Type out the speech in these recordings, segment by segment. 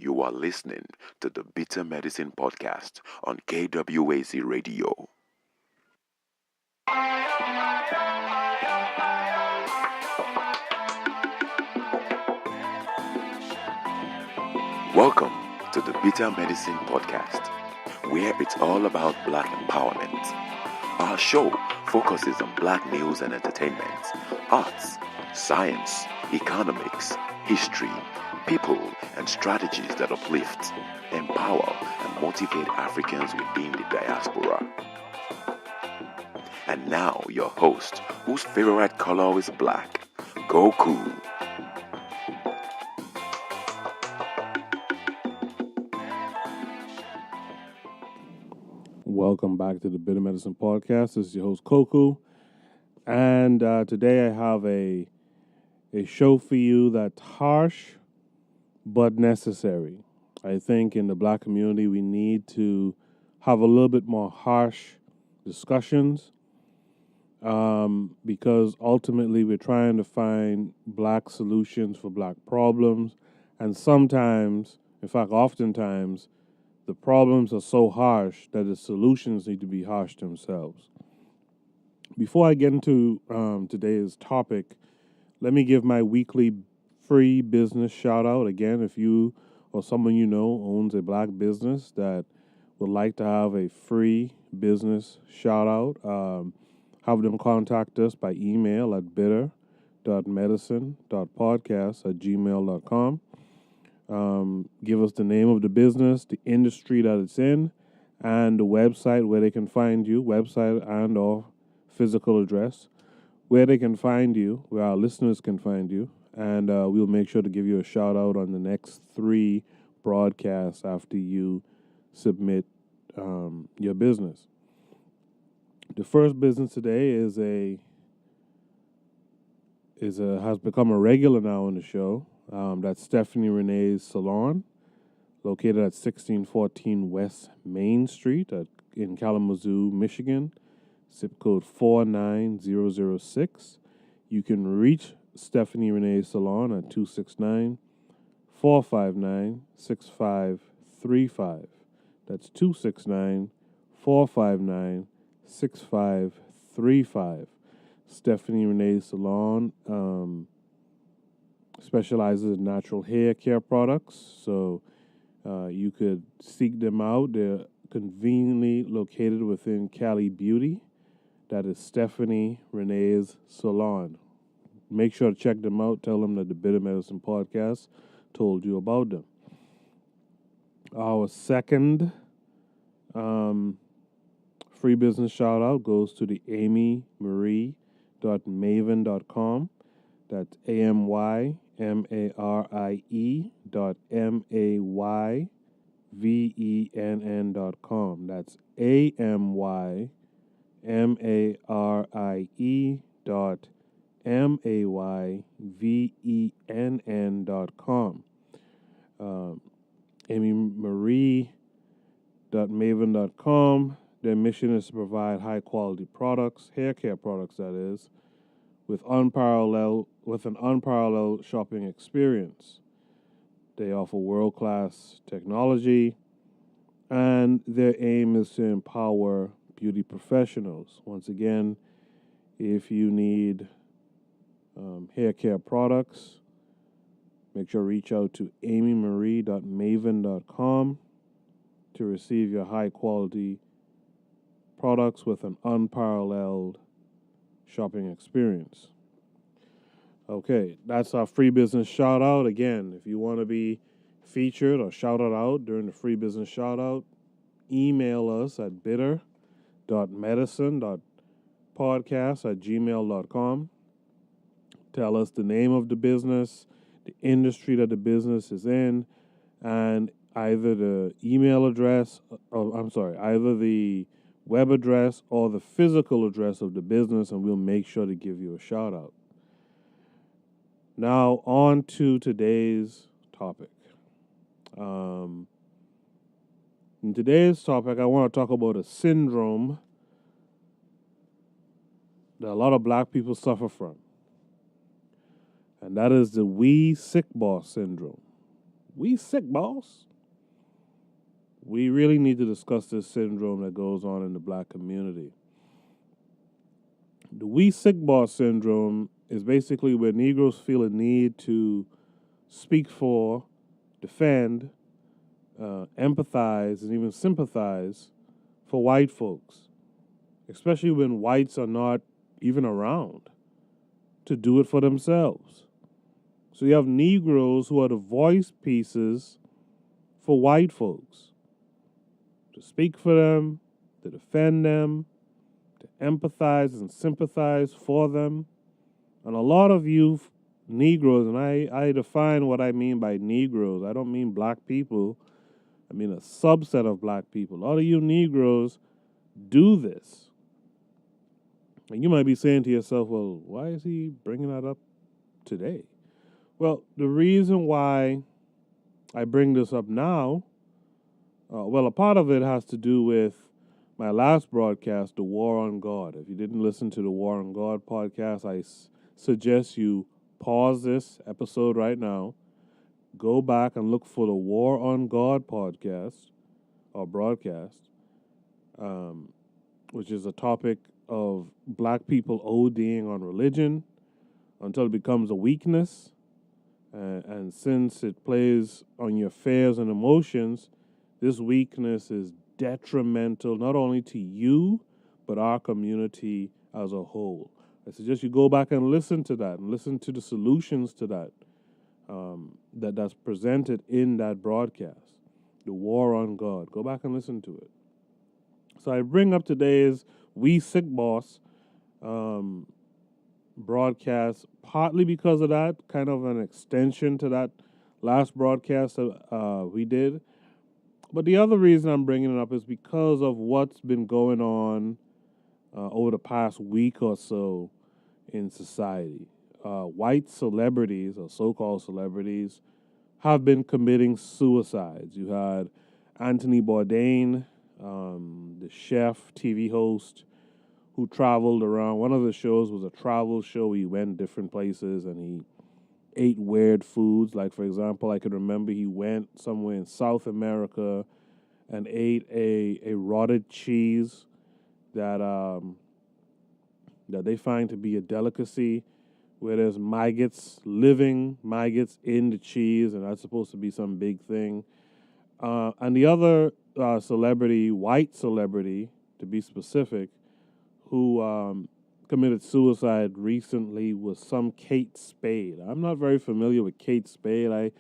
You are listening to the Bitter Medicine Podcast on KWAZ Radio. Welcome to the Bitter Medicine Podcast, where it's all about Black empowerment. Our show focuses on Black news and entertainment, arts, science, economics, history, people, and strategies that uplift, empower, and motivate Africans within the diaspora. And now, your host, whose favorite color is black, Goku. Welcome back to the Bitter Medicine Podcast. This is your host, Koku. And today I have a show for you that's harsh but necessary. I think in the Black community we need to have a little bit more harsh discussions because ultimately we're trying to find Black solutions for Black problems. And sometimes, in fact, oftentimes, the problems are so harsh that the solutions need to be harsh themselves. Before I get into today's topic, let me give my weekly free business shout out. Again, if you or someone you know owns a Black business that would like to have a free business shout out, have them contact us by email at bitter.medicine.podcast@gmail.com. Give us the name of the business, the industry that it's in, and the website where they can find you, website and or physical address, where they can find you, where our listeners can find you, and we'll make sure to give you a shout out on the next 3 broadcasts after you submit your business. The first business today has become a regular now on the show. That's Stephanie Renee's Salon, located at 1614 West Main Street in Kalamazoo, Michigan, zip code 49006. You can reach Stephanie Renee's Salon at 269-459-6535. That's 269-459-6535. Stephanie Renee's Salon specializes in natural hair care products, so you could seek them out. They're conveniently located within Cali Beauty. That is Stephanie Renee's Salon. Make sure to check them out. Tell them that the Bitter Medicine Podcast told you about them. Our second free business shout out goes to the amymarie.maven.com. That's AMYMARIE.MAYVENN.com. That's AMYMARIE.MAYVENN.com. AmyMarie.maven.com. Their mission is to provide high quality products, hair care products that is, with an unparalleled shopping experience. They offer world-class technology, and their aim is to empower beauty professionals. Once again, if you need hair care products, make sure to reach out to amymarie.maven.com to receive your high-quality products with an unparalleled shopping experience. Okay, that's our free business shout out. Again, if you want to be featured or shouted out during the free business shout out, email us at bitter.medicine.podcast@gmail.com. Tell us the name of the business, the industry that the business is in, and either the web address or the physical address of the business, and we'll make sure to give you a shout out. Now, on to today's topic. In today's topic, I want to talk about a syndrome that a lot of Black people suffer from, and that is the we sick boss syndrome. We sick, boss. We really need to discuss this syndrome that goes on in the black community. The we sick boss syndrome is basically where Negroes feel a need to speak for, defend, empathize, and even sympathize for white folks, especially when whites are not even around to do it for themselves. So you have Negroes who are the voice pieces for white folks, to speak for them, to defend them, to empathize and sympathize for them. And a lot of you Negroes, and I define what I mean by Negroes. I don't mean black people. I mean a subset of black people. A lot of you Negroes do this. And you might be saying to yourself, well, why is he bringing that up today? Well, the reason why I bring this up now, a part of it has to do with my last broadcast, The War on God. If you didn't listen to the War on God podcast, I suggest you pause this episode right now, go back and look for the War on God podcast or broadcast, which is a topic of black people ODing on religion until it becomes a weakness. And since it plays on your fears and emotions, this weakness is detrimental not only to you, but our community as a whole. I suggest you go back and listen to that and listen to the solutions to that that's presented in that broadcast, The War on God. Go back and listen to it. So I bring up today's We Sick Boss broadcast partly because of that, kind of an extension to that last broadcast that we did. But the other reason I'm bringing it up is because of what's been going on over the past week or so in society. White celebrities, or so-called celebrities, have been committing suicides. You had Anthony Bourdain, the chef, TV host, who traveled around. One of the shows was a travel show. He went different places and he ate weird foods. Like, for example, I could remember he went somewhere in South America and ate a rotted cheese that they find to be a delicacy, where there's living maggots in the cheese, and that's supposed to be some big thing. And the other celebrity, white celebrity to be specific, who committed suicide recently was some Kate Spade. I'm not very familiar with Kate Spade. I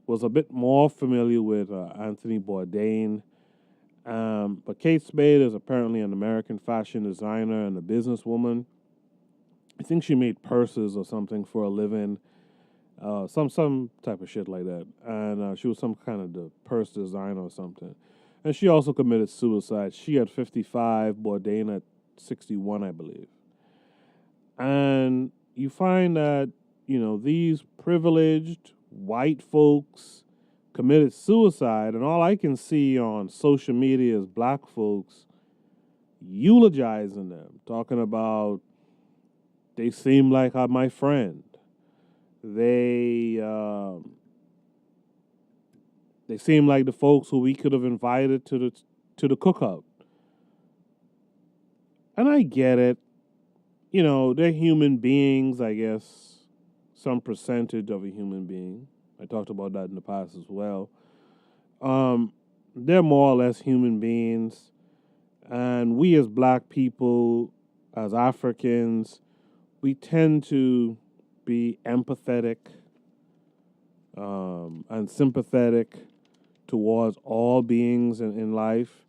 was a bit more familiar with Anthony Bourdain. But Kate Spade is apparently an American fashion designer and a businesswoman. I think she made purses or something for a living, some type of shit like that. And she was some kind of the purse designer or something. And she also committed suicide. She at 55, Bourdain at 61, I believe. And you find that, these privileged white folks committed suicide, and all I can see on social media is black folks eulogizing them, talking about they seem like my friend. They seem like the folks who we could have invited to the cookout. And I get it. They're human beings, I guess, some percentage of a human being. I talked about that in the past as well. They're more or less human beings. And we as black people, as Africans, we tend to be empathetic and sympathetic towards all beings in life.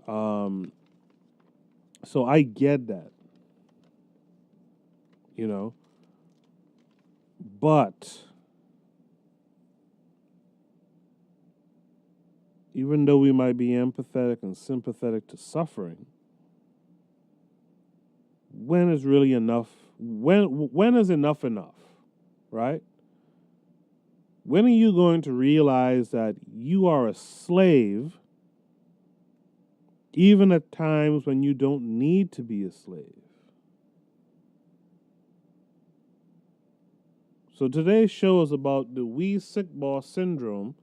So I get that. But even though we might be empathetic and sympathetic to suffering, when is really enough? When is enough, right? When are you going to realize that you are a slave, even at times when you don't need to be a slave? So today's show is about the we sick boss syndrome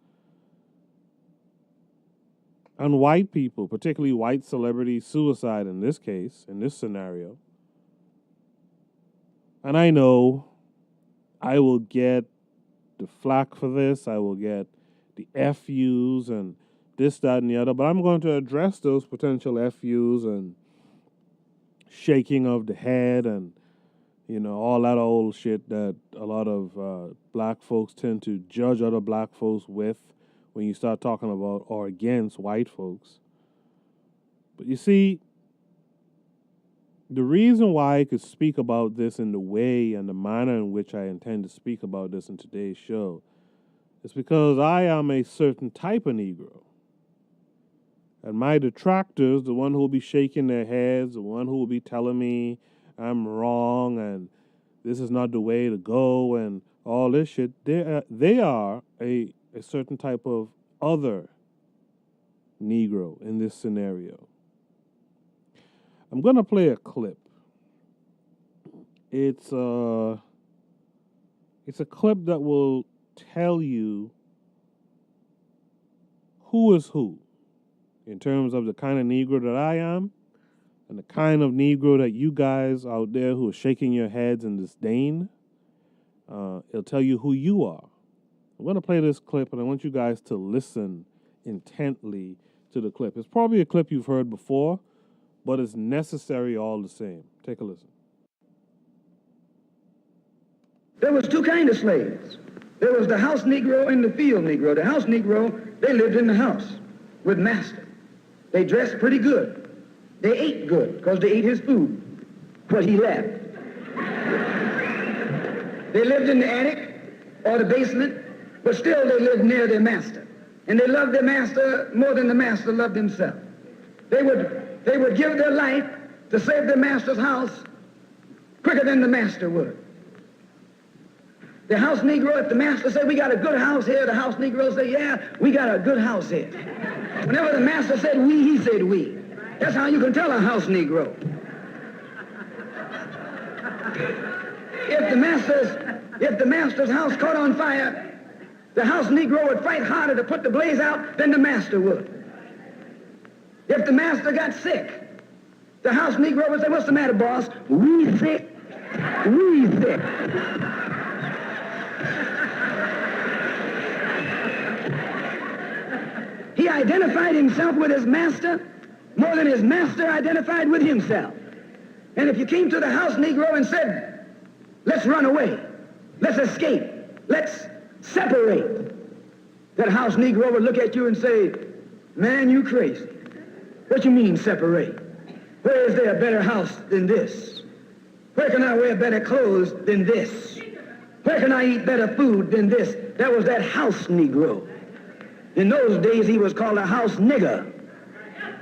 and white people, particularly white celebrity suicide in this case, in this scenario. And I know I will get the flack for this. I will get the FUs and this, that, and the other. But I'm going to address those potential FUs and shaking of the head and, all that old shit that a lot of black folks tend to judge other black folks with when you start talking about or against white folks. But you see, the reason why I could speak about this in the way and the manner in which I intend to speak about this in today's show is because I am a certain type of Negro. And my detractors, the one who will be shaking their heads, the one who will be telling me I'm wrong and this is not the way to go and all this shit, they are a certain type of other Negro in this scenario. I'm going to play a clip. It's a clip that will tell you who is who in terms of the kind of Negro that I am and the kind of Negro that you guys out there who are shaking your heads in disdain. It'll tell you who you are. I'm going to play this clip, and I want you guys to listen intently to the clip. It's probably a clip you've heard before, but it's necessary all the same. Take a listen. There was two kinds of slaves. There was the house Negro and the field Negro. The house Negro, they lived in the house with master. They dressed pretty good. They ate good because they ate his food, what he left. They lived in the attic or the basement, but still they lived near their master. And they loved their master more than the master loved himself. They would give their life to save their master's house quicker than the master would. The house Negro, if the master said, we got a good house here, the house Negro said, yeah, we got a good house here. Whenever the master said we, he said we. That's how you can tell a house Negro. If the master's house caught on fire, the house Negro would fight harder to put the blaze out than the master would. If the master got sick, the house Negro would say, what's the matter, boss? We sick. We sick. He identified himself with his master more than his master identified with himself. And if you came to the house Negro and said, let's run away, let's escape, let's separate, that house Negro would look at you and say, man, you crazy. What you mean separate? Where is there a better house than this? Where can I wear better clothes than this? Where can I eat better food than this? That was that house Negro. In those days, he was called a house nigger.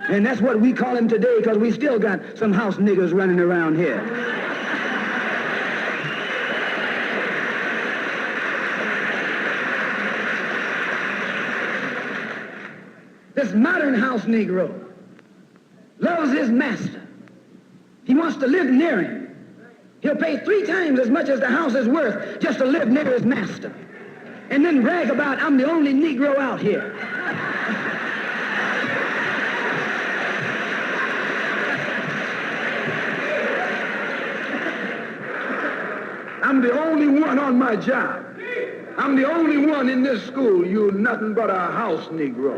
And that's what we call him today because we still got some house niggers running around here. This modern house Negro loves his master. He wants to live near him. He'll pay 3 times as much as the house is worth just to live near his master. And then brag about, I'm the only Negro out here. I'm the only one on my job. I'm the only one in this school. You're nothing but a house Negro.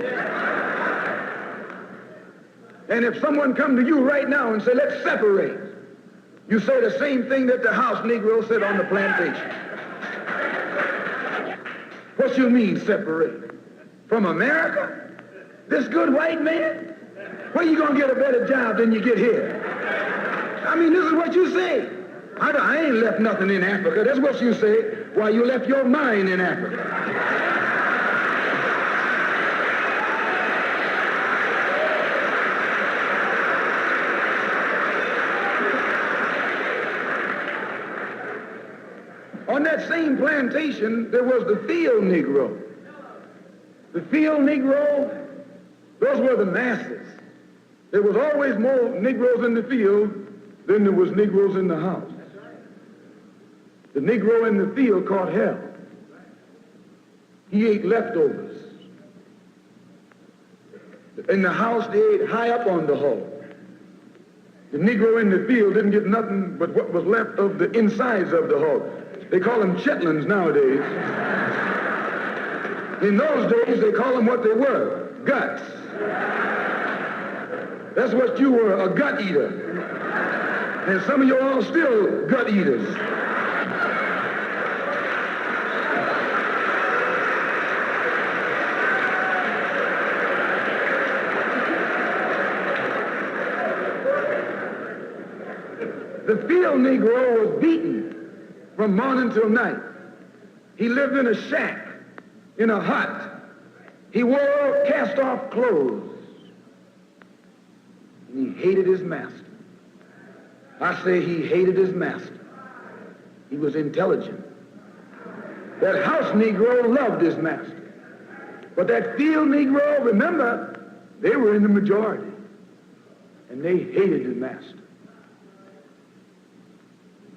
And if someone come to you right now and say, let's separate, you say the same thing that the house Negro said on the plantation. What you mean separate? From America? This good white man? Where you gonna get a better job than you get here? I mean, this is what you say. I ain't left nothing in Africa. That's what you say. Why, you left your mind in Africa. On that same plantation, there was the field Negro. The field Negro, those were the masses. There was always more Negroes in the field than there was Negroes in the house. The Negro in the field caught hell. He ate leftovers. In the house, they ate high up on the hog. The Negro in the field didn't get nothing but what was left of the insides of the hog. They call them chitlins nowadays. In those days, they call them what they were, guts. That's what you were, a gut eater. And some of you all still gut eaters. The field Negro was beaten from morning till night. He lived in a shack, in a hut. He wore cast-off clothes. And he hated his master. I say he hated his master. He was intelligent. That house Negro loved his master. But that field Negro, remember, they were in the majority. And they hated his master.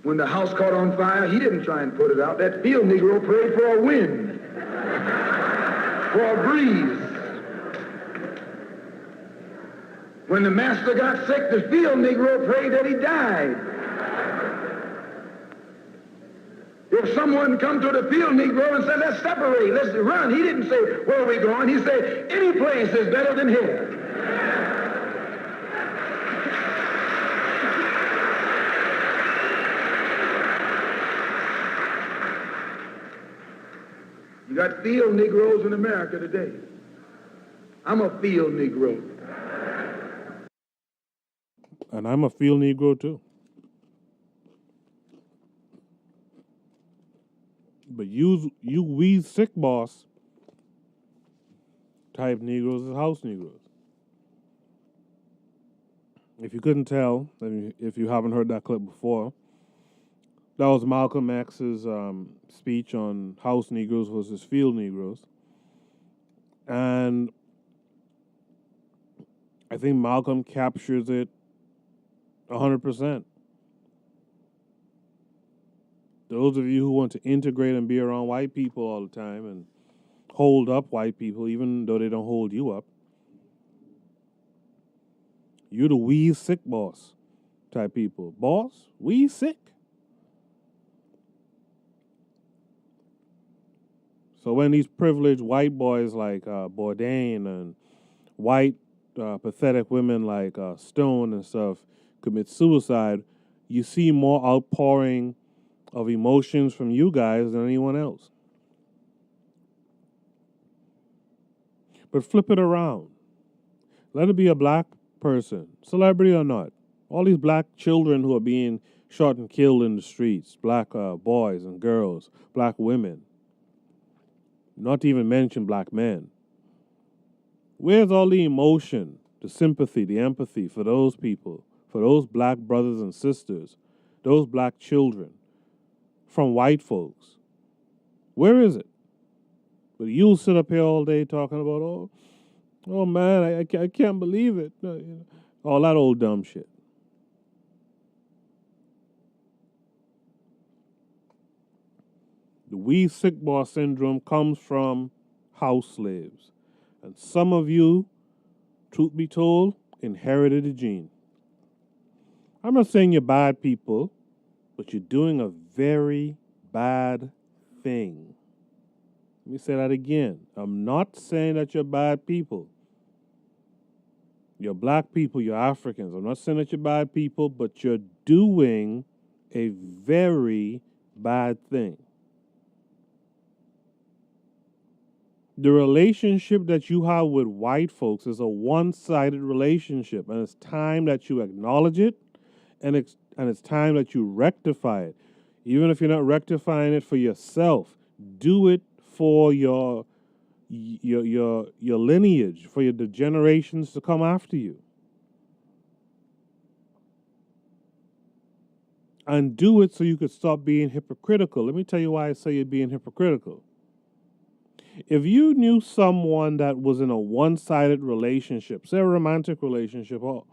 When the house caught on fire, he didn't try and put it out. That field Negro prayed for a wind, for a breeze. When the master got sick, the field Negro prayed that he died. If someone come to the field Negro and said, let's separate, let's run, he didn't say, where are we going? He said, any place is better than here. You got field Negroes in America today. I'm a field Negro. And I'm a field Negro too. But we sick boss type Negroes is house Negroes. If you couldn't tell, if you haven't heard that clip before, that was Malcolm X's speech on house Negroes versus field Negroes. And I think Malcolm captures it 100%. Those of you who want to integrate and be around white people all the time and hold up white people, even though they don't hold you up, you're the we sick boss type people. Boss, we sick. So when these privileged white boys like Bourdain and white pathetic women like Stone and stuff commit suicide, you see more outpouring of emotions from you guys than anyone else. But flip it around. Let it be a black person, celebrity or not. All these black children who are being shot and killed in the streets, black boys and girls, black women. Not to even mention black men. Where's all the emotion, the sympathy, the empathy for those people, for those black brothers and sisters, those black children, from white folks? Where is it? But you'll sit up here all day talking about, oh man, I can't believe it. All that old dumb shit. The we sick boss syndrome comes from house slaves. And some of you, truth be told, inherited the gene. I'm not saying you're bad people, but you're doing a very bad thing. Let me say that again. I'm not saying that you're bad people. You're black people, you're Africans. I'm not saying that you're bad people, but you're doing a very bad thing. The relationship that you have with white folks is a one-sided relationship, and it's time that you acknowledge it, and it's time that you rectify it. Even if you're not rectifying it for yourself, do it for your lineage, for the generations to come after you. And do it so you could stop being hypocritical. Let me tell you why I say you're being hypocritical. If you knew someone that was in a one-sided relationship, say a romantic relationship or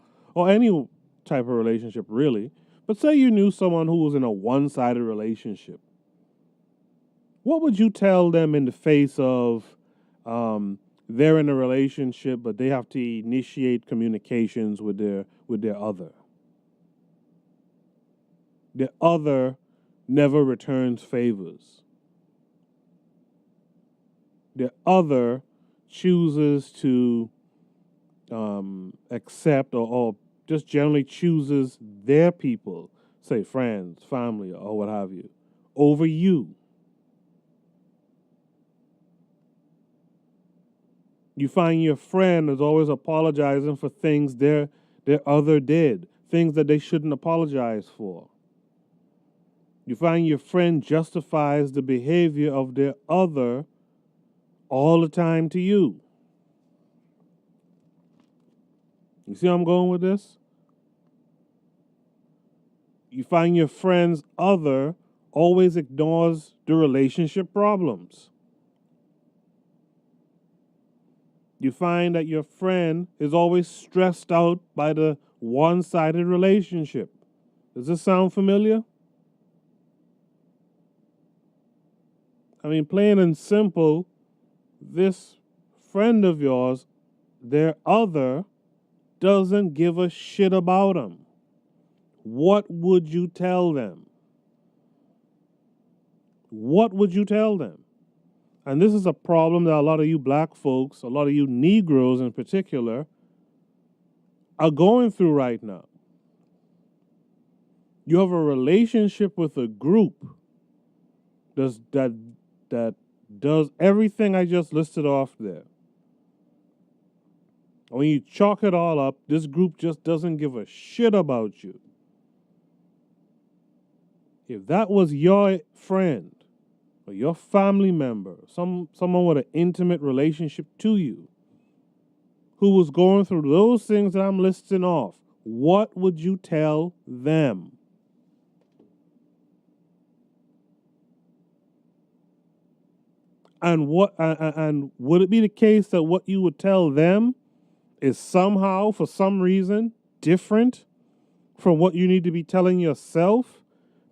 any type of relationship really, but say you knew someone who was in a one-sided relationship What would you tell them in the face of they're in a relationship, but they have to initiate communications with their other? The other never returns favors. The other chooses to accept or just generally chooses their people, say friends, family, or what have you, over you. You find your friend is always apologizing for things their other did, things that they shouldn't apologize for. You find your friend justifies the behavior of their other all the time to you. You see how I'm going with this? You find your friend's other always ignores the relationship problems. You find that your friend is always stressed out by the one-sided relationship. Does this sound familiar? I mean, plain and simple, this friend of yours, their other, doesn't give a shit about them. What would you tell them? What would you tell them? And this is a problem that a lot of you black folks, a lot of you Negroes in particular, are going through right now. You have a relationship with a group that does everything I just listed off there. When you chalk it all up, this group just doesn't give a shit about you. If that was your friend or your family member, someone with an intimate relationship to you, who was going through those things that I'm listing off, what would you tell them? And would it be the case that what you would tell them is somehow, for some reason, different from what you need to be telling yourself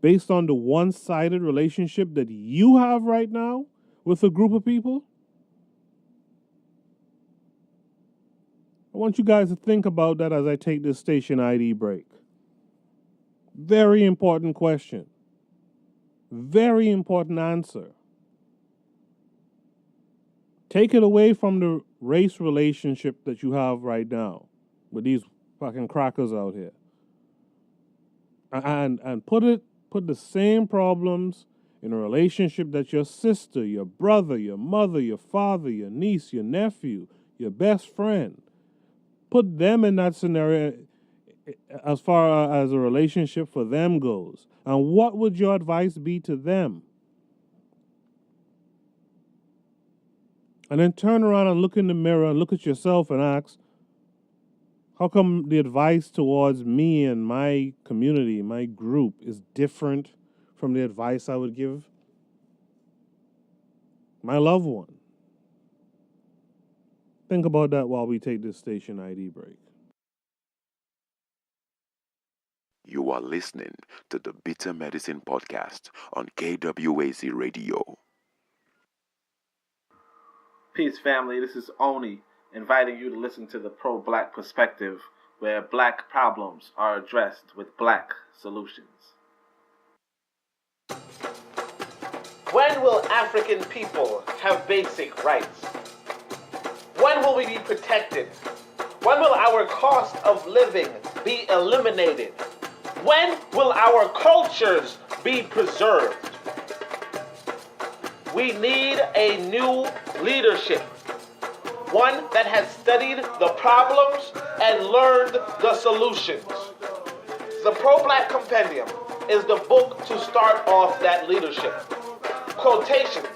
based on the one-sided relationship that you have right now with a group of people? I want you guys to think about that as I take this station ID break. Very important question. Very important answer. Take it away from the race relationship that you have right now with these fucking crackers out here. And put the same problems in a relationship that your sister, your brother, your mother, your father, your niece, your nephew, your best friend. Put them in that scenario as far as a relationship for them goes. And what would your advice be to them? And then turn around and look in the mirror and look at yourself and ask, how come the advice towards me and my community, my group, is different from the advice I would give my loved one? Think about that while we take this station ID break. You are listening to the Bitter Medicine Podcast on KWAZ Radio. Peace, family. This is Oni, inviting you to listen to the pro-black perspective, where black problems are addressed with black solutions. When will African people have basic rights? When will we be protected? When will our cost of living be eliminated? When will our cultures be preserved? We need a new leadership, one that has studied the problems and learned the solutions. The Pro-Black Compendium is the book to start off that leadership. Quotations,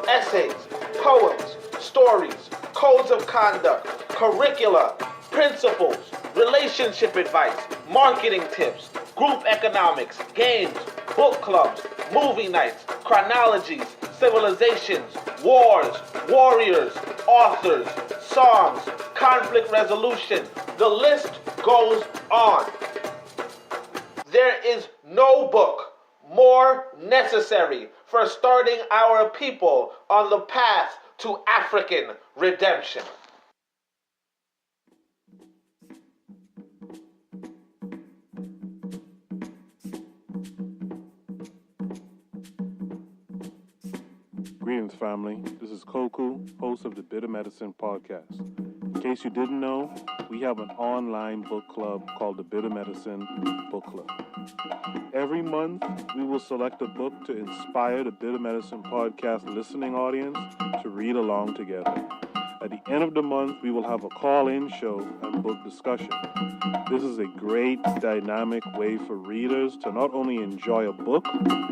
essays, poems, stories, codes of conduct, curricula, principles, relationship advice, marketing tips, group economics, games, book clubs, movie nights, chronologies, civilizations, wars, warriors, authors, songs, conflict resolution. The list goes on. There is no book more necessary for starting our people on the path to African redemption. Greetings, family. This is Koku, host of the Bitter Medicine Podcast. In case you didn't know, we have an online book club called the Bitter Medicine Book Club. Every month, we will select a book to inspire the Bitter Medicine Podcast listening audience to read along together. At the end of the month, we will have a call-in show and book discussion. This is a great, dynamic way for readers to not only enjoy a book,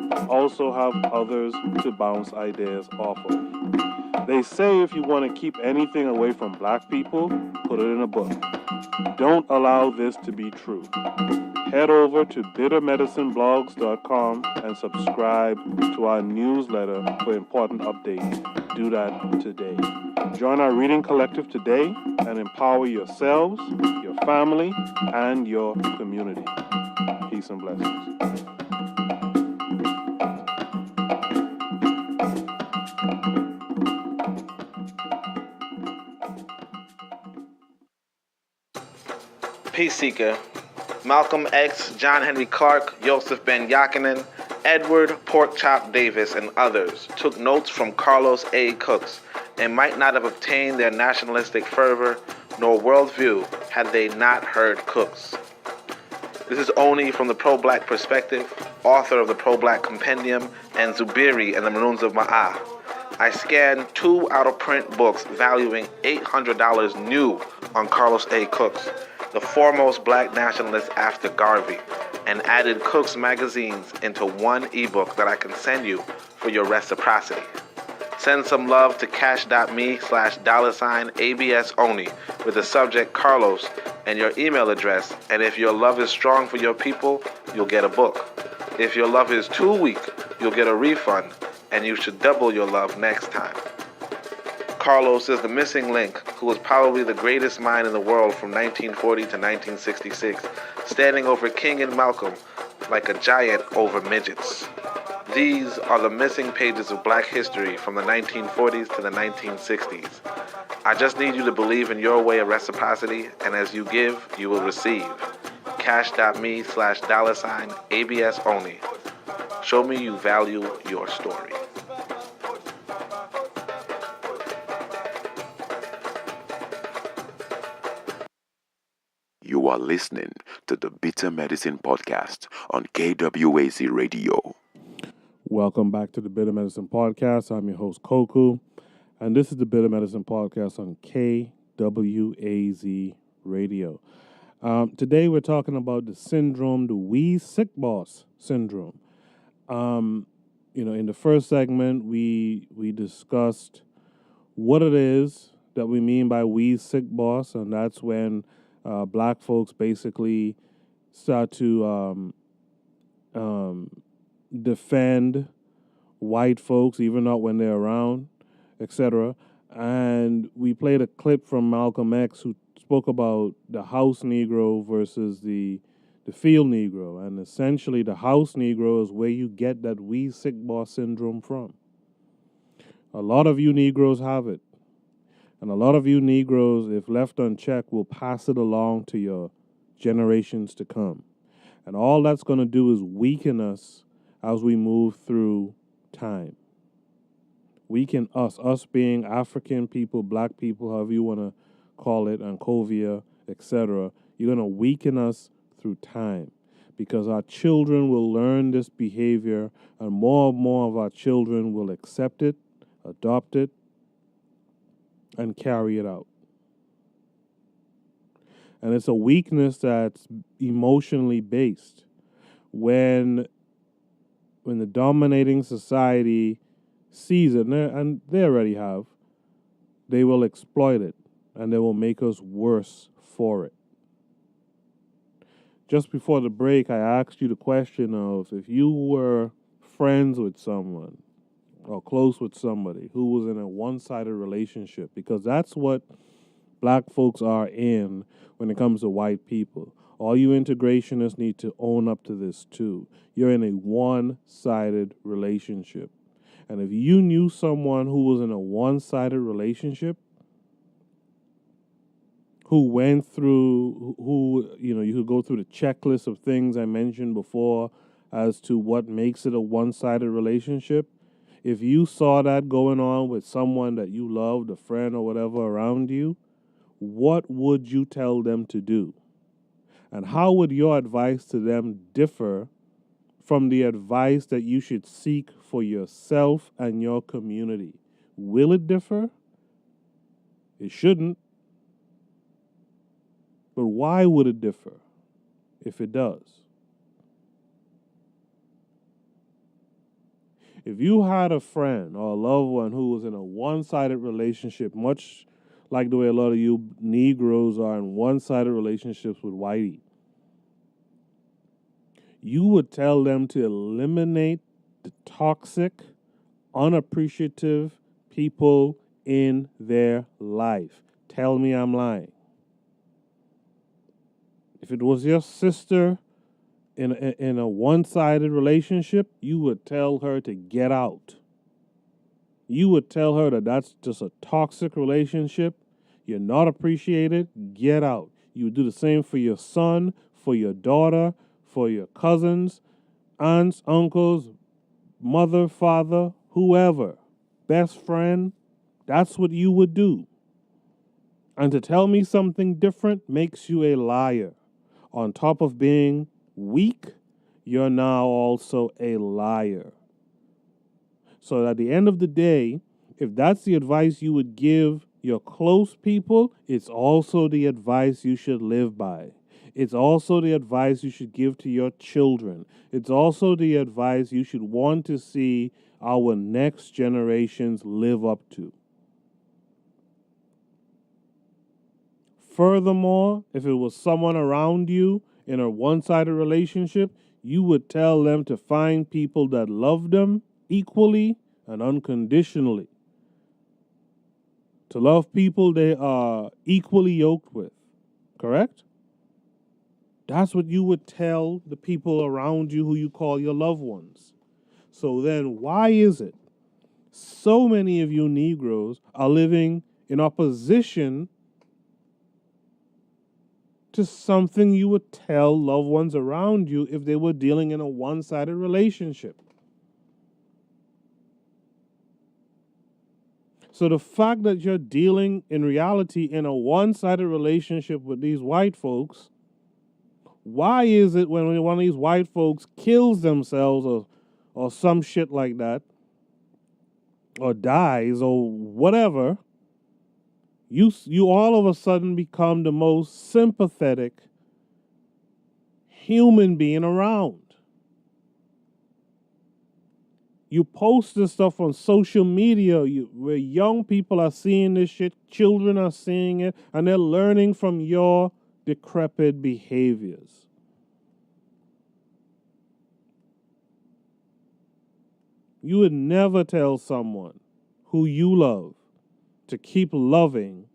but also have others to bounce ideas off of. They say if you want to keep anything away from black people, put it in a book. Don't allow this to be true. Head over to bittermedicineblogs.com and subscribe to our newsletter for important updates. Do that today. Join our reading collective today and empower yourselves, your family, and your community. Peace and blessings. Peace Seeker. Malcolm X, John Henry Clark, Joseph Ben Yakinen, Edward Porkchop Davis, and others took notes from Carlos A. Cooks and might not have obtained their nationalistic fervor nor worldview had they not heard Cooks. This is Oni from the Pro-Black Perspective, author of the Pro-Black Compendium, and Zubiri and the Maroons of Ma'ah. I scanned 2 out-of-print books valuing $800 new on Carlos A. Cooks, the foremost black nationalist after Garvey, and added Cooks magazines into one ebook that I can send you for your reciprocity. Send some love to cash.me/$ABSONI with the subject Carlos and your email address, and if your love is strong for your people, you'll get a book. If your love is too weak, you'll get a refund, and you should double your love next time. Carlos is the missing link, who was probably the greatest mind in the world from 1940 to 1966, standing over King and Malcolm like a giant over midgets. These are the missing pages of black history from the 1940s to the 1960s. I just need you to believe in your way of reciprocity, and as you give, you will receive. Cash.me/$ABSONI. Show me you value your story. You are listening to the Bitter Medicine Podcast on KWAZ Radio. Welcome back to the Bitter Medicine Podcast. I'm your host, Koku, and this is the Bitter Medicine Podcast on KWAZ Radio. Today we're talking about the syndrome, the We Sick Boss syndrome. In the first segment, we discussed what it is that we mean by We Sick Boss, and that's when black folks basically start to defend white folks, even not when they're around, etc. And we played a clip from Malcolm X, who spoke about the house Negro versus the field Negro. And essentially, the house Negro is where you get that We Sick Boss syndrome from. A lot of you Negroes have it. And a lot of you Negroes, if left unchecked, will pass it along to your generations to come. And all that's going to do is weaken us as we move through time. Weaken us being African people, black people, however you want to call it, Ancovia, etc. You're going to weaken us through time because our children will learn this behavior, and more of our children will accept it, adopt it, and carry it out. And it's a weakness that's emotionally based. When the dominating society sees it, and they already have, they will exploit it, and they will make us worse for it. Just before the break, I asked you the question of if you were friends with someone or close with somebody who was in a one-sided relationship, because that's what black folks are in when it comes to white people. All you integrationists need to own up to this too. You're in a one-sided relationship. And if you knew someone who was in a one-sided relationship, who went through, you could go through the checklist of things I mentioned before as to what makes it a one-sided relationship. If you saw that going on with someone that you loved, a friend or whatever around you, what would you tell them to do? And how would your advice to them differ from the advice that you should seek for yourself and your community? Will it differ? It shouldn't. But why would it differ if it does? If you had a friend or a loved one who was in a one-sided relationship, much like the way a lot of you Negroes are in one-sided relationships with whitey, you would tell them to eliminate the toxic, unappreciative people in their life. Tell me I'm lying. If it was your sister in a one-sided relationship, you would tell her to get out. You would tell her that that's just a toxic relationship. You're not appreciated. Get out. You would do the same for your son, for your daughter, for your cousins, aunts, uncles, mother, father, whoever, best friend. That's what you would do. And to tell me something different makes you a liar. On top of being weak, you're now also a liar. So at the end of the day, if that's the advice you would give your close people, it's also the advice you should live by. It's also the advice you should give to your children. It's also the advice you should want to see our next generations live up to. Furthermore, if it was someone around you in a one-sided relationship, you would tell them to find people that love them equally and unconditionally. To love people they are equally yoked with. Correct? That's what you would tell the people around you who you call your loved ones. So then why is it so many of you Negroes are living in opposition to something you would tell loved ones around you if they were dealing in a one-sided relationship? So the fact that you're dealing in reality in a one-sided relationship with these white folks, why is it when one of these white folks kills themselves or some shit like that, or dies or whatever, you all of a sudden become the most sympathetic human being around? You post this stuff on social media where young people are seeing this shit, children are seeing it, and they're learning from your decrepit behaviors. You would never tell someone who you love to keep loving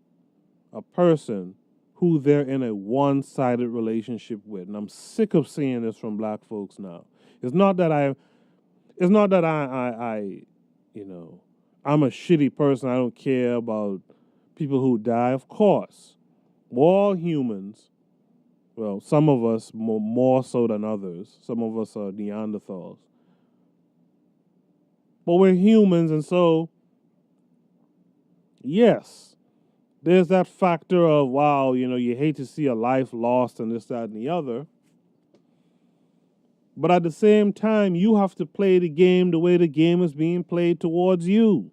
a person who they're in a one-sided relationship with. And I'm sick of seeing this from black folks now. It's not that I'm a shitty person. I don't care about people who die. Of course, we're all humans. Well, some of us more so than others. Some of us are Neanderthals. But we're humans, and so, yes, there's that factor of, wow, you hate to see a life lost and this, that, and the other. But at the same time, you have to play the game the way the game is being played towards you.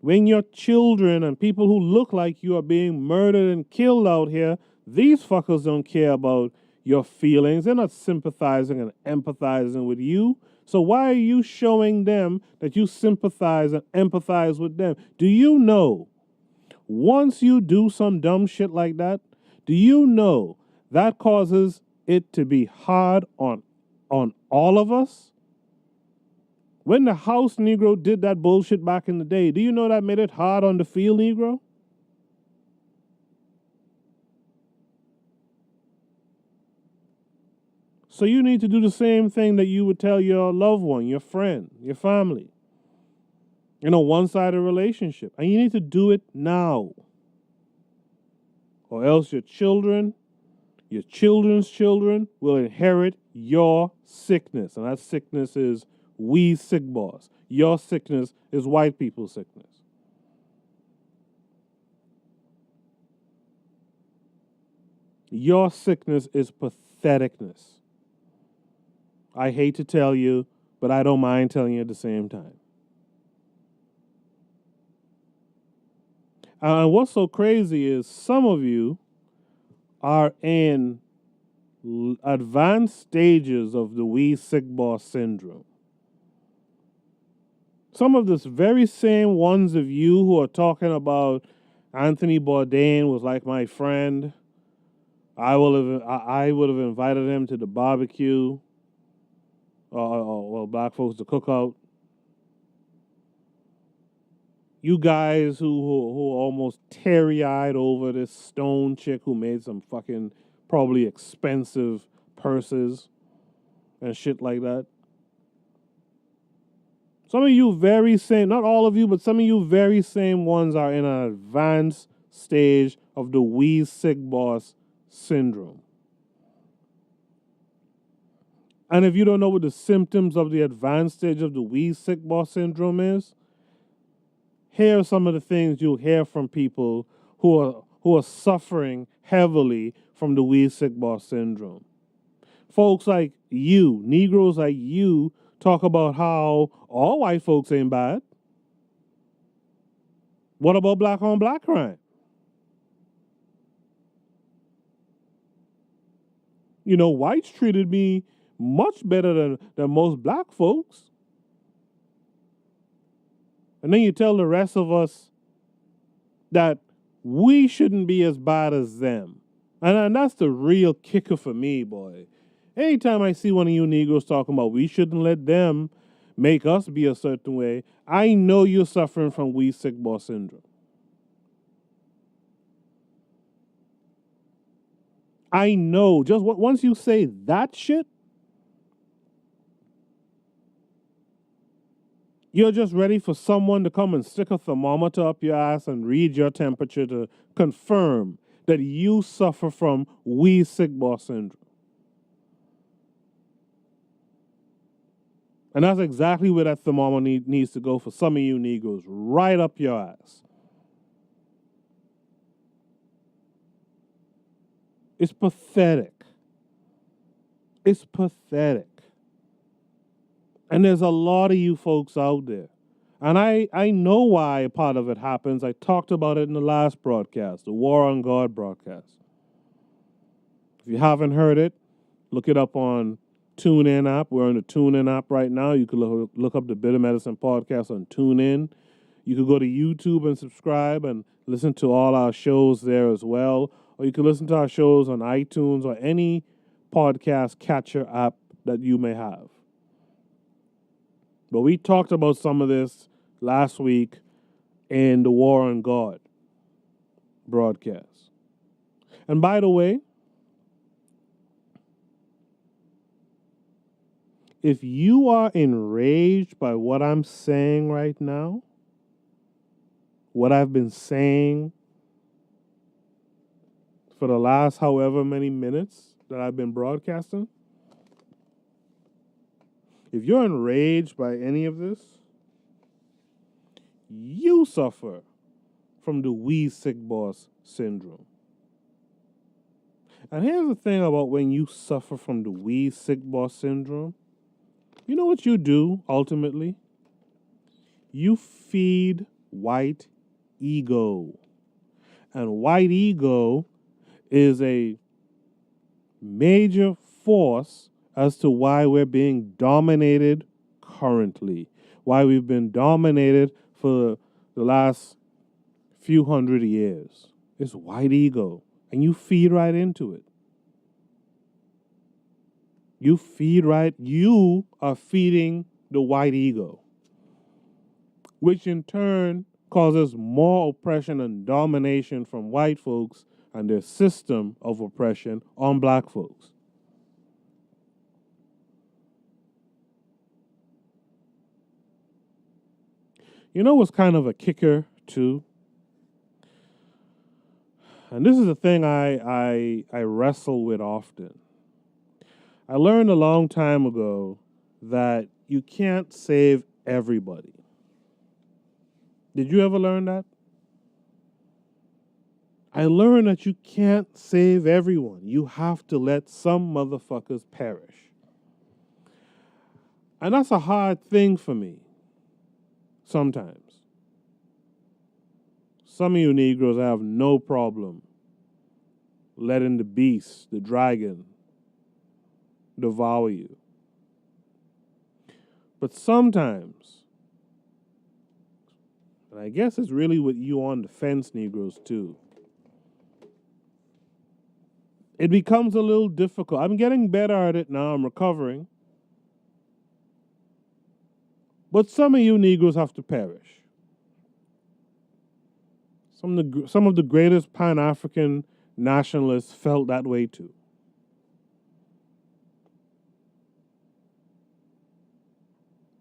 When your children and people who look like you are being murdered and killed out here, these fuckers don't care about your feelings. They're not sympathizing and empathizing with you. So why are you showing them that you sympathize and empathize with them? Do you know, once you do some dumb shit like that, do you know that causes it to be hard on all of us? When the house Negro did that bullshit back in the day, do you know that made it hard on the field Negro? So you need to do the same thing that you would tell your loved one, your friend, your family, in a one-sided relationship. And you need to do it now. Or else your children, your children's children will inherit your sickness. And that sickness is we sick boss. Your sickness is white people's sickness. Your sickness is patheticness. I hate to tell you, but I don't mind telling you at the same time. And what's so crazy is some of you are in advanced stages of the we sick boss syndrome. Some of this very same ones of you who are talking about Anthony Bourdain was like my friend. I would have invited him to the barbecue. Well, black folks, the cookout. You guys who almost teary-eyed over this stone chick who made some fucking probably expensive purses and shit like that. Some of you very same, not all of you, but some of you very same ones are in an advanced stage of the we sick boss syndrome. And if you don't know what the symptoms of the advanced stage of the we sick boss syndrome is, here are some of the things you'll hear from people who are suffering heavily from the we sick boss syndrome. Folks like you, Negroes like you, talk about how all white folks ain't bad. What about black on black crime? You know, whites treated me much better than most black folks. And then you tell the rest of us that we shouldn't be as bad as them. And that's the real kicker for me, boy. Anytime I see one of you Negroes talking about we shouldn't let them make us be a certain way, I know you're suffering from we sick boss syndrome. I know. Just once you say that shit, you're just ready for someone to come and stick a thermometer up your ass and read your temperature to confirm that you suffer from we sick boss syndrome. And that's exactly where that thermometer needs to go for some of you Negroes, right up your ass. It's pathetic. It's pathetic. And there's a lot of you folks out there. And I know why a part of it happens. I talked about it in the last broadcast, the War on God broadcast. If you haven't heard it, look it up on TuneIn app. We're on the TuneIn app right now. You can look up the Bitter Medicine podcast on TuneIn. You can go to YouTube and subscribe and listen to all our shows there as well. Or you can listen to our shows on iTunes or any podcast catcher app that you may have. But we talked about some of this last week in the War on God broadcast. And by the way, if you are enraged by what I'm saying right now, what I've been saying for the last however many minutes that I've been broadcasting, if you're enraged by any of this, you suffer from the we sick boss syndrome. And here's the thing about when you suffer from the we sick boss syndrome. You know what you do, ultimately? You feed white ego. And white ego is a major force as to why we're being dominated currently, why we've been dominated for the last few hundred years. It's white ego, and you feed right into it. You are feeding the white ego, which in turn causes more oppression and domination from white folks and their system of oppression on black folks. You know what's kind of a kicker, too? And this is a thing I wrestle with often. I learned a long time ago that you can't save everybody. Did you ever learn that? I learned that you can't save everyone. You have to let some motherfuckers perish. And that's a hard thing for me sometimes. Some of you Negroes have no problem letting the beast, the dragon, devour you. But sometimes, and I guess it's really with you on the fence, Negroes, too, it becomes a little difficult. I'm getting better at it now. I'm recovering. But some of you Negroes have to perish. Some of the greatest Pan-African nationalists felt that way too.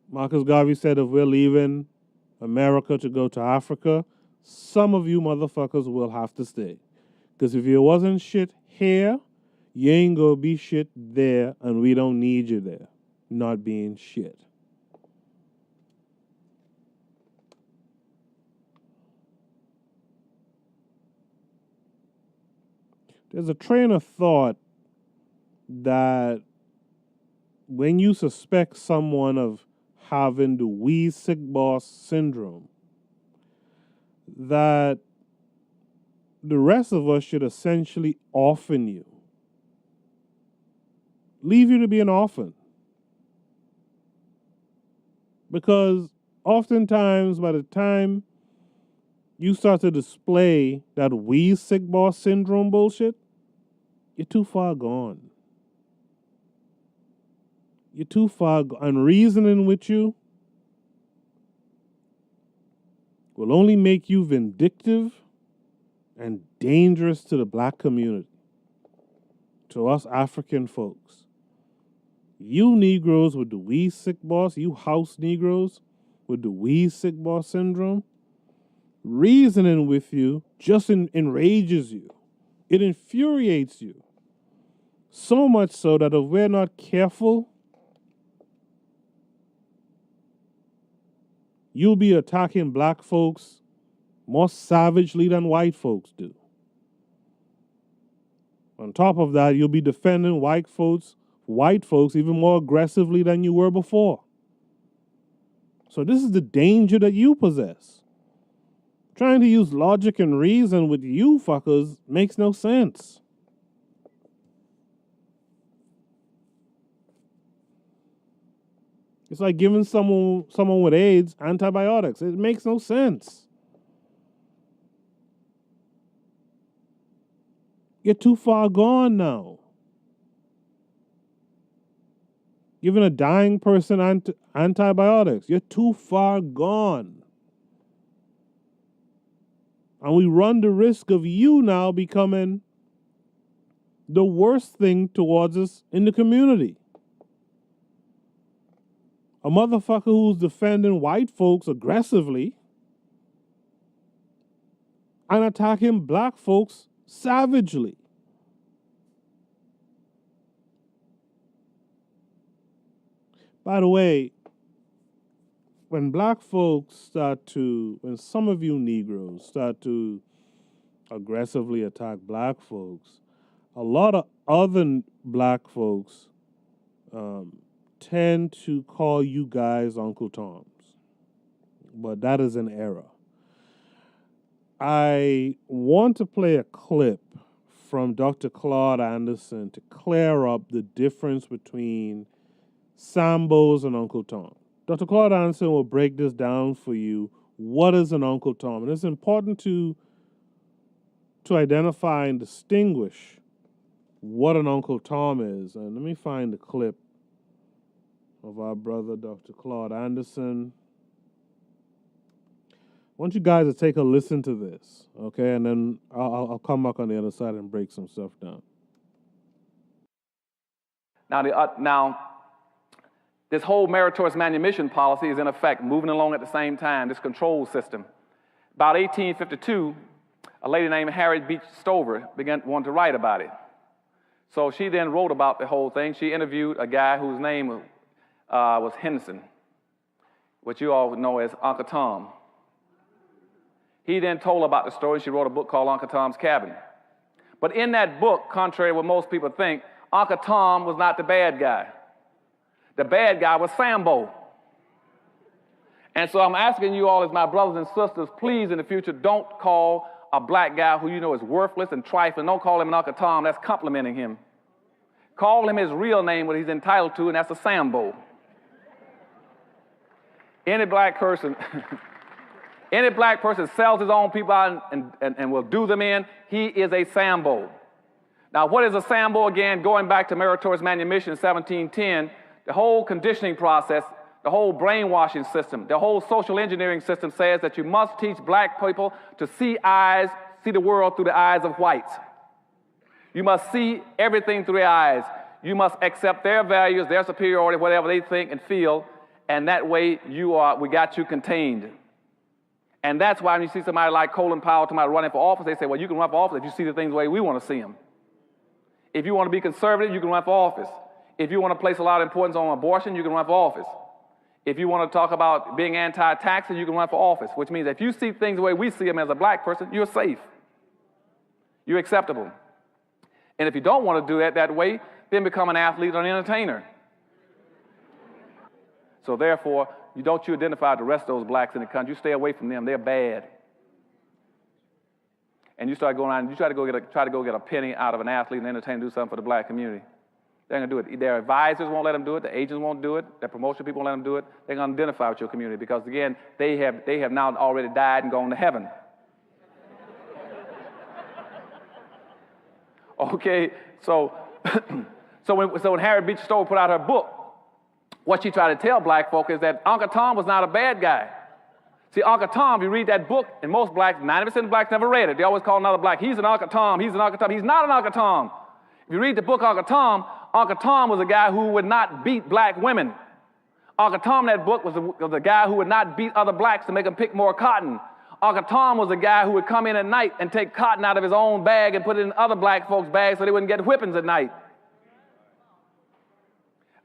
Marcus Garvey said if we're leaving America to go to Africa, some of you motherfuckers will have to stay. Because if you wasn't shit here, you ain't gonna be shit there, and we don't need you there, not being shit. There's a train of thought that when you suspect someone of having the we sick boss syndrome, that the rest of us should essentially orphan you. Leave you to be an orphan. Because oftentimes by the time you start to display that we sick boss syndrome bullshit, you're too far gone. You're too far gone. And reasoning with you will only make you vindictive and dangerous to the black community, to us African folks. You Negroes with the we sick boss, you house Negroes with the we sick boss syndrome, reasoning with you just enrages you. It infuriates you. So much so that if we're not careful, you'll be attacking black folks more savagely than white folks do. On top of that, you'll be defending white folks even more aggressively than you were before. So this is the danger that you possess. Trying to use logic and reason with you fuckers makes no sense. It's like giving someone with AIDS antibiotics. It makes no sense. You're too far gone now. Giving a dying person antibiotics. You're too far gone. And we run the risk of you now becoming the worst thing towards us in the community. A motherfucker who's defending white folks aggressively and attacking black folks savagely. By the way, when some of you Negroes start to aggressively attack black folks, a lot of other black folks tend to call you guys Uncle Toms. But that is an error. I want to play a clip from Dr. Claud Anderson to clear up the difference between Sambos and Uncle Tom. Dr. Claud Anderson will break this down for you. What is an Uncle Tom? And it's important to identify and distinguish what an Uncle Tom is. And let me find the clip of our brother, Dr. Claud Anderson. I want you guys to take a listen to this, okay? And then I'll come back on the other side and break some stuff down. Now, This whole meritorious manumission policy is in effect, moving along at the same time, this control system. About 1852, a lady named Harriet Beecher Stover wanted to write about it. So she then wrote about the whole thing. She interviewed a guy whose name was Henderson, which you all know as Uncle Tom. He then told about the story. She wrote a book called Uncle Tom's Cabin. But in that book, contrary to what most people think, Uncle Tom was not the bad guy. The bad guy was Sambo. And so I'm asking you all as my brothers and sisters, please in the future don't call a black guy who you know is worthless and trifling. Don't call him an Uncle Tom. That's complimenting him. Call him his real name, what he's entitled to, and that's a Sambo. Any black person sells his own people out and will do them in, he is a Sambo. Now, what is a Sambo again? Going back to meritorious manumission in 1710, the whole conditioning process, the whole brainwashing system, the whole social engineering system says that you must teach black people to see the world through the eyes of whites. You must see everything through their eyes. You must accept their values, their superiority, whatever they think and feel, and that way we got you contained. And that's why when you see somebody like Colin Powell running for office, they say, well, you can run for office if you see the things the way we want to see them. If you want to be conservative, you can run for office. If you want to place a lot of importance on abortion, you can run for office. If you want to talk about being anti-taxing, you can run for office, which means if you see things the way we see them as a black person, you're safe. You're acceptable. And if you don't want to do that way, then become an athlete or an entertainer. So therefore, you identify with the rest of those blacks in the country. You stay away from them. They're bad. And you start going around and you try to go get a penny out of an athlete and entertainer, do something for the black community. They're going to do it. Their advisors won't let them do it. The agents won't do it. Their promotion people won't let them do it. They're going to identify with your community because, again, they have now already died and gone to heaven. Okay, so when Harriet Beecher Stowe put out her book, what she tried to tell black folk is that Uncle Tom was not a bad guy. See, Uncle Tom, if you read that book, and most blacks, 90% of blacks never read it. They always call another black, he's an Uncle Tom, he's an Uncle Tom. He's not an Uncle Tom. If you read the book Uncle Tom was a guy who would not beat black women. Uncle Tom in that book was a guy who would not beat other blacks to make them pick more cotton. Uncle Tom was a guy who would come in at night and take cotton out of his own bag and put it in other black folks' bags so they wouldn't get whippings at night.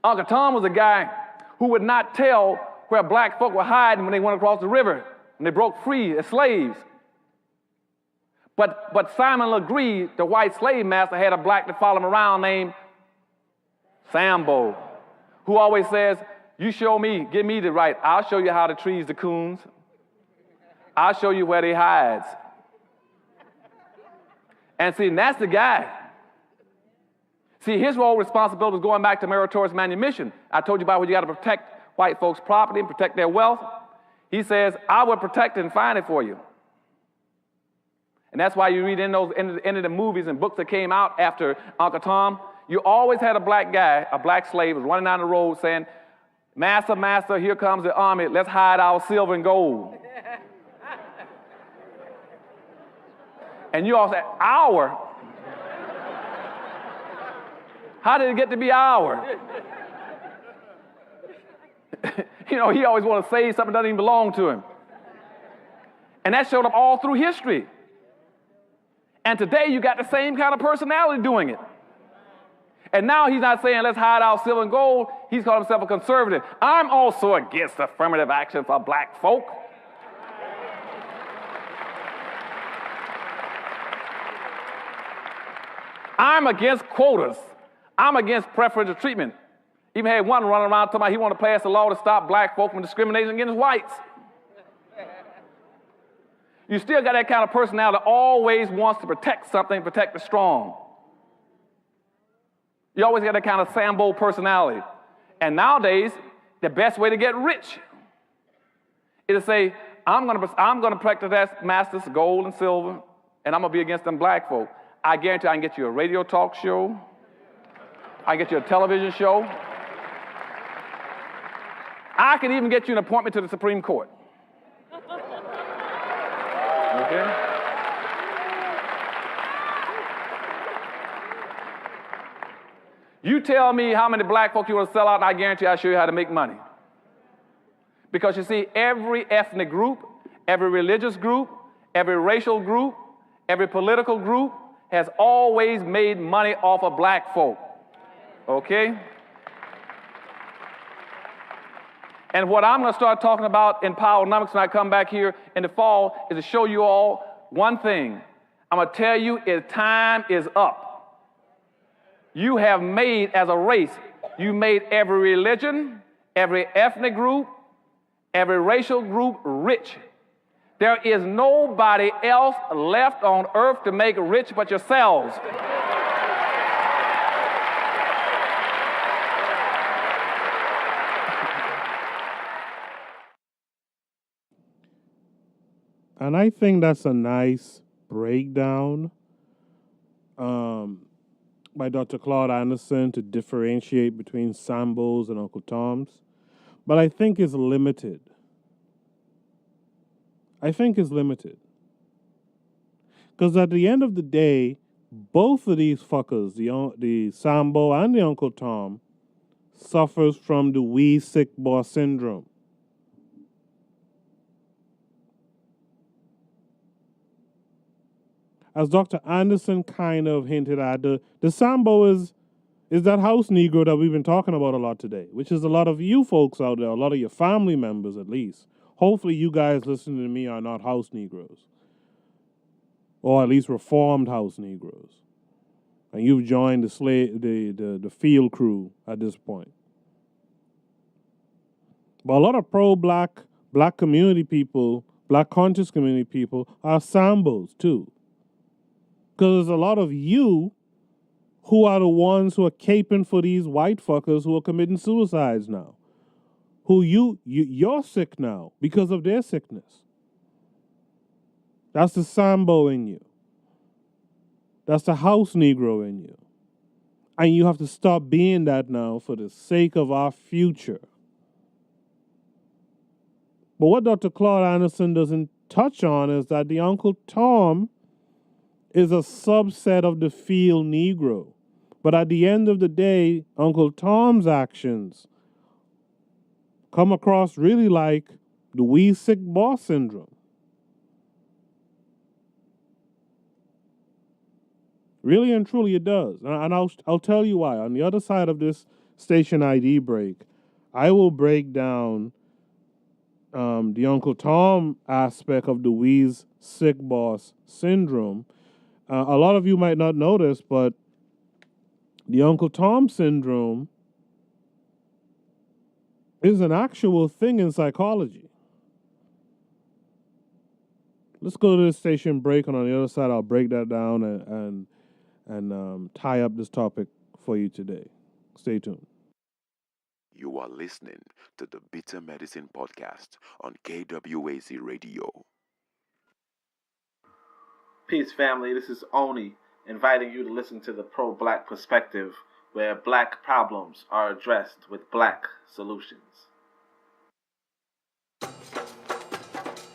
Uncle Tom was a guy who would not tell where black folk were hiding when they went across the river and they broke free as slaves. But Simon Legree, the white slave master, had a black that followed him around named Sambo, who always says, you show me, give me the right, I'll show you how to trees the coons. I'll show you where they hides. And see, and that's the guy. See, his role responsibility was going back to meritorious manumission. I told you about where you got to protect white folks' property and protect their wealth. He says, I will protect it and find it for you. And that's why you read in the movies and books that came out after Uncle Tom, you always had a black guy, a black slave, was running down the road saying, Master, master, here comes the army. Let's hide our silver and gold. And you all say, our? How did it get to be our? He always want to say something that doesn't even belong to him. And that showed up all through history. And today you got the same kind of personality doing it. And now he's not saying let's hide our silver and gold. He's called himself a conservative. I'm also against affirmative action for black folk. I'm against quotas. I'm against preferential treatment. Even had one running around talking about he wanted to pass a law to stop black folk from discriminating against whites. You still got that kind of personality that always wants to protect something, protect the strong. You always got that kind of Sambo personality. And nowadays, the best way to get rich is to say, I'm going to protect that master's gold and silver, and I'm going to be against them black folk. I guarantee I can get you a radio talk show. I can get you a television show. I can even get you an appointment to the Supreme Court. Okay? You tell me how many black folk you want to sell out, and I guarantee I'll show you how to make money. Because you see, every ethnic group, every religious group, every racial group, every political group has always made money off of black folk. Okay? And what I'm going to start talking about in Powernomics when I come back here in the fall is to show you all one thing. I'm going to tell you time is up. You have made, as a race, you made every religion, every ethnic group, every racial group rich. There is nobody else left on earth to make rich but yourselves. And I think that's a nice breakdown by Dr. Claud Anderson to differentiate between Sambos and Uncle Toms. But I think it's limited. Because at the end of the day, both of these fuckers, the Sambo and the Uncle Tom, suffers from the we sick boss syndrome. As Dr. Anderson kind of hinted at, the Sambo is that house Negro that we've been talking about a lot today, which is a lot of you folks out there, a lot of your family members at least. Hopefully you guys listening to me are not house Negroes, or at least reformed house Negroes, and you've joined the field crew at this point. But a lot of pro-black, black community people, black conscious community people are Sambos too. Because there's a lot of you who are the ones who are caping for these white fuckers who are committing suicides now. Who you're sick now because of their sickness. That's the Sambo in you. That's the house Negro in you. And you have to stop being that now for the sake of our future. But what Dr. Claud Anderson doesn't touch on is that the Uncle Tom is a subset of the field Negro. But at the end of the day, Uncle Tom's actions come across really like the we sick boss syndrome. Really and truly it does. And I'll tell you why. On the other side of this station ID break, I will break down the Uncle Tom aspect of the We's sick boss syndrome. A lot of you might not know this, but the Uncle Tom syndrome is an actual thing in psychology. Let's go to the station break, and on the other side, I'll break that down and tie up this topic for you today. Stay tuned. You are listening to the Bitter Medicine Podcast on KWAZ Radio. Peace, family. This is Oni, inviting you to listen to the pro-black perspective, where black problems are addressed with black solutions.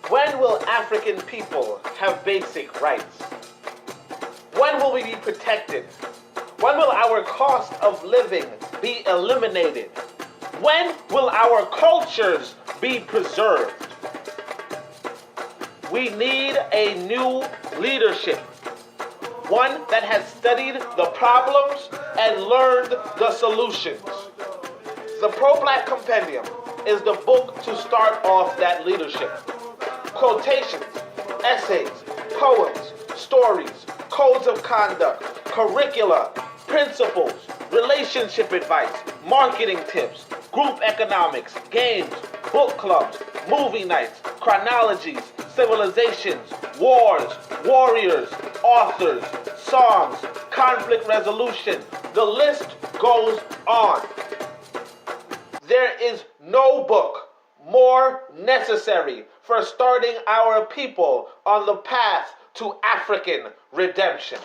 When will African people have basic rights? When will we be protected? When will our cost of living be eliminated? When will our cultures be preserved? We need a new leadership, one that has studied the problems and learned the solutions. The Pro-Black Compendium is the book to start off that leadership. Quotations, essays, poems, stories, codes of conduct, curricula, principles, relationship advice, marketing tips, group economics, games, book clubs, movie nights, chronologies, civilizations, wars, warriors, authors, songs, conflict resolution. The list goes on. There is no book more necessary for starting our people on the path to African redemption.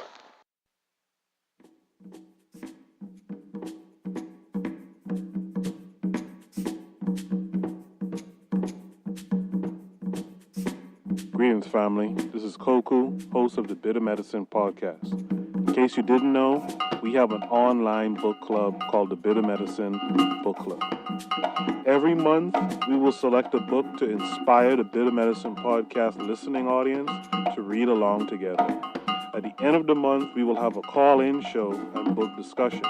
Greetings, family. This is Koku, host of the Bitter Medicine Podcast. case you didn't know, we have an online book club called the Bitter Medicine Book Club. Every month, we will select a book to inspire the Bitter Medicine podcast listening audience to read along together. At the end of the month, we will have a call-in show and book discussion.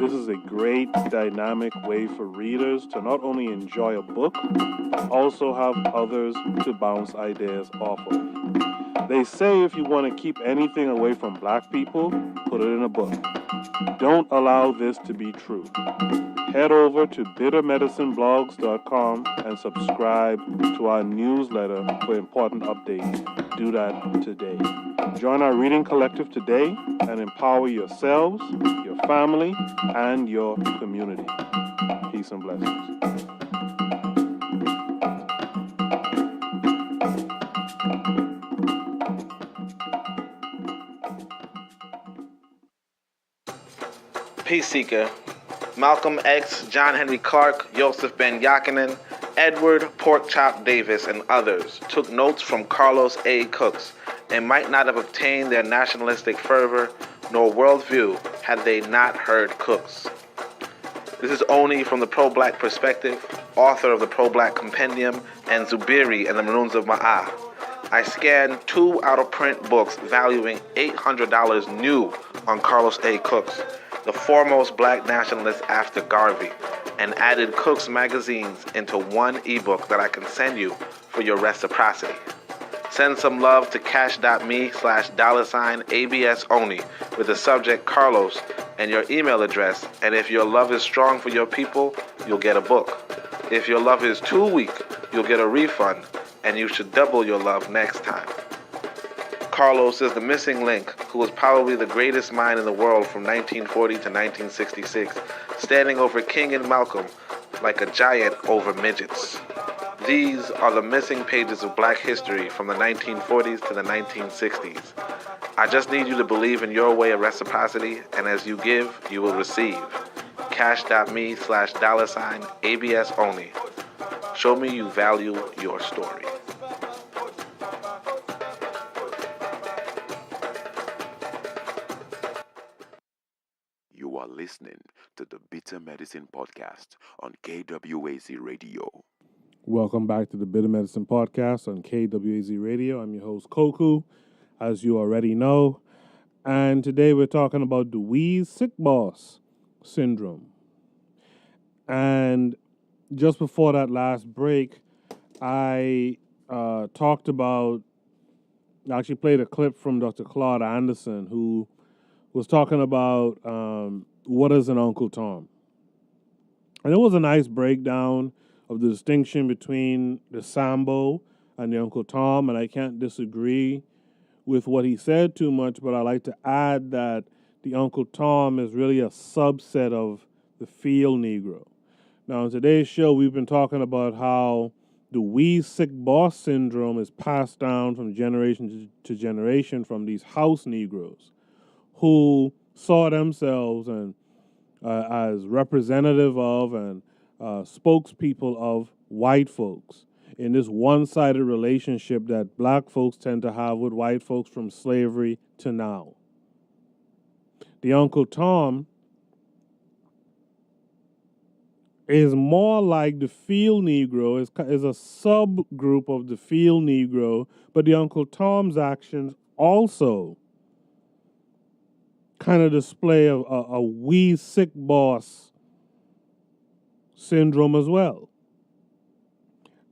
This is a great dynamic way for readers to not only enjoy a book, but also have others to bounce ideas off of. They say if you want to keep anything away from black people, put it in a book. Don't allow this to be true. Head over to bittermedicineblogs.com and subscribe to our newsletter for important updates. Do that today. Join our reading collective today and empower yourselves, your family, and your community. Peace and blessings. Peace Seeker. Malcolm X, John Henry Clark, Joseph Ben Yakinen, Edward Porkchop Davis, and others took notes from Carlos A. Cooks and might not have obtained their nationalistic fervor nor worldview had they not heard Cooks. This is Oni from the Pro-Black Perspective, author of the Pro-Black Compendium and Zubiri and the Maroons of Ma'ah. I scanned 2 out-of-print books valuing $800 new on Carlos A. Cooks, the foremost black nationalist after Garvey, and added Cooks magazines into one ebook that I can send you for your reciprocity. Send some love to cash.me/$ABSONI with the subject Carlos and your email address, and if your love is strong for your people, you'll get a book. If your love is too weak, you'll get a refund, and you should double your love next time. Carlos is the missing link, who was probably the greatest mind in the world from 1940 to 1966, standing over King and Malcolm like a giant over midgets. These are the missing pages of black history from the 1940s to the 1960s. I just need you to believe in your way of reciprocity, and as you give, you will receive. Cash.me/$ABSONI. Show me you value your story. You are listening to the Bitter Medicine Podcast on KWAZ Radio. Welcome back to the Bitter Medicine Podcast on KWAZ Radio. I'm your host, Koku, as you already know. And today we're talking about Dewey's Sick Boss Syndrome. And just before that last break, I talked about, I actually played a clip from Dr. Claud Anderson, who was talking about what is an Uncle Tom. And it was a nice breakdown of the distinction between the Sambo and the Uncle Tom, and I can't disagree with what he said too much, but I like to add that the Uncle Tom is really a subset of the field Negro. Now, in today's show, we've been talking about how the Dewey's Sick Boss Syndrome is passed down from generation to generation from these house Negroes who saw themselves as representative of and spokespeople of white folks in this one-sided relationship that black folks tend to have with white folks from slavery to now. The Uncle Tom is more like the field Negro, is a subgroup of the field Negro, but the Uncle Tom's actions also kind of display a we sick boss syndrome as well.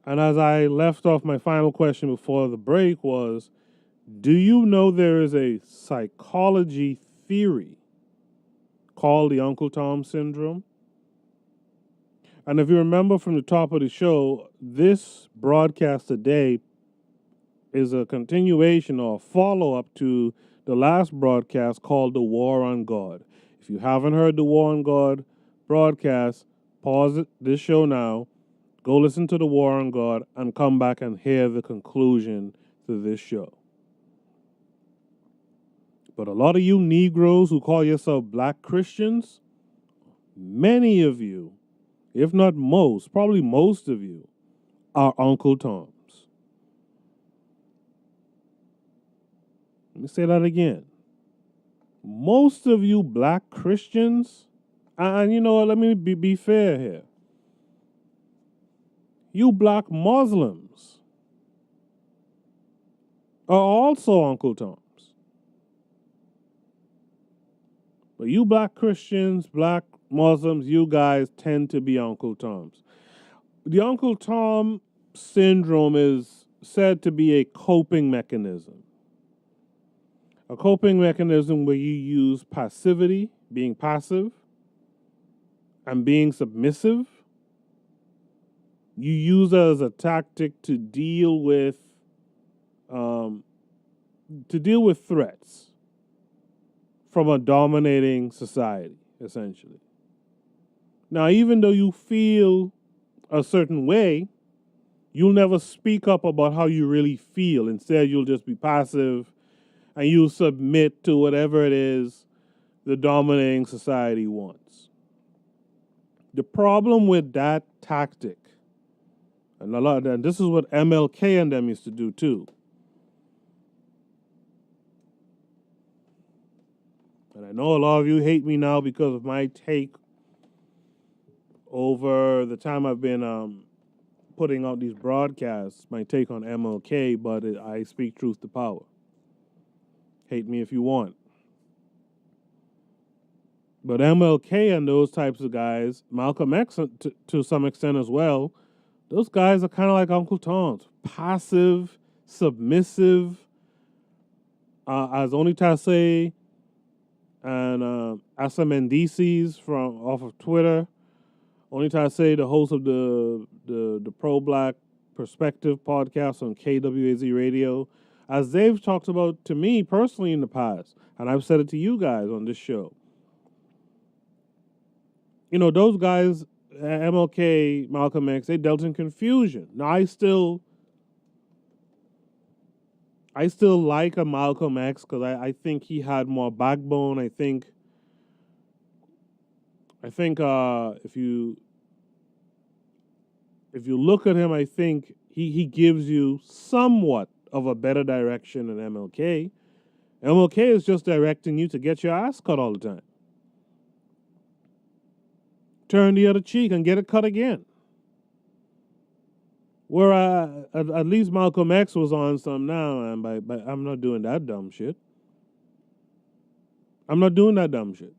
And as I left off, my final question before the break was, do you know there is a psychology theory called the Uncle Tom syndrome? And if you remember from the top of the show, this broadcast today is a continuation or a follow-up to the last broadcast called The War on God. If you haven't heard the War on God broadcast, pause this show now, go listen to The War on God, and come back and hear the conclusion to this show. But a lot of you Negroes who call yourself black Christians, many of you, if not most, probably most of you, are Uncle Toms. Let me say that again. most of you black Christians, and you know what, let me be fair here. You black Muslims are also Uncle Toms. But you black Christians, black Muslims, you guys tend to be Uncle Toms. The Uncle Tom syndrome is said to be a coping mechanism. A coping mechanism where you use passivity, being passive, and being submissive. You use it as a tactic to deal with threats from a dominating society, essentially. Now, even though you feel a certain way, you'll never speak up about how you really feel. Instead, you'll just be passive and you'll submit to whatever it is the dominating society wants. The problem with that tactic, and this is what MLK and them used to do too. And I know a lot of you hate me now because of my take over the time I've been putting out these broadcasts, my take on MLK, but I speak truth to power. Hate me if you want. But MLK and those types of guys, Malcolm X to some extent as well, those guys are kind of like Uncle Toms. Passive, submissive, as Onitase and Asa Mendices off of Twitter. Onitase, the host of the Pro-Black Perspective podcast on KWAZ Radio, as they've talked about to me personally in the past, and I've said it to you guys on this show. You know, those guys, MLK, Malcolm X, they dealt in confusion. Now, I still like a Malcolm X because I think he had more backbone. I think if you look at him, I think he gives you somewhat of a better direction than MLK. MLK is just directing you to get your ass cut all the time. Turn the other cheek and get it cut again. Where at least Malcolm X was on some now, and but I'm not doing that dumb shit. I'm not doing that dumb shit.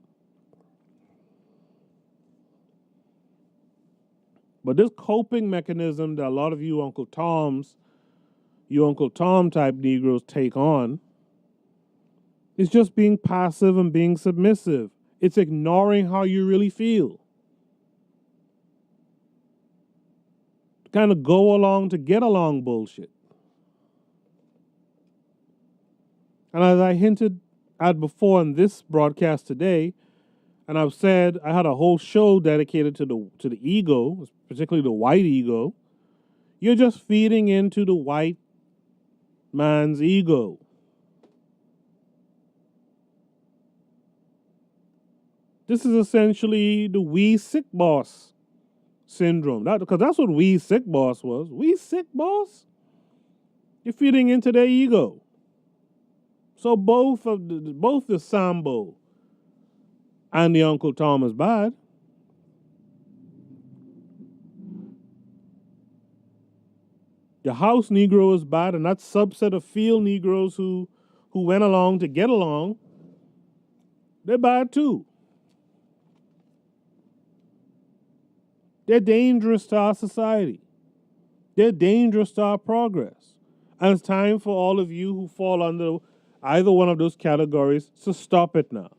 But this coping mechanism that a lot of you Uncle Tom type Negroes take on is just being passive and being submissive. It's ignoring how you really feel. Kind of go along to get along bullshit. And as I hinted at before in this broadcast today, and I've said I had a whole show dedicated to the ego, particularly the white ego. You're just feeding into the white man's ego. This is essentially the we sick boss syndrome. Because that's what we sick boss was. We sick boss? You're feeding into their ego. So both the Sambo and the Uncle Tom is bad. The house Negro is bad, and that subset of field Negroes who went along to get along, they're bad too. They're dangerous to our society. They're dangerous to our progress. And it's time for all of you who fall under either one of those categories to stop it now.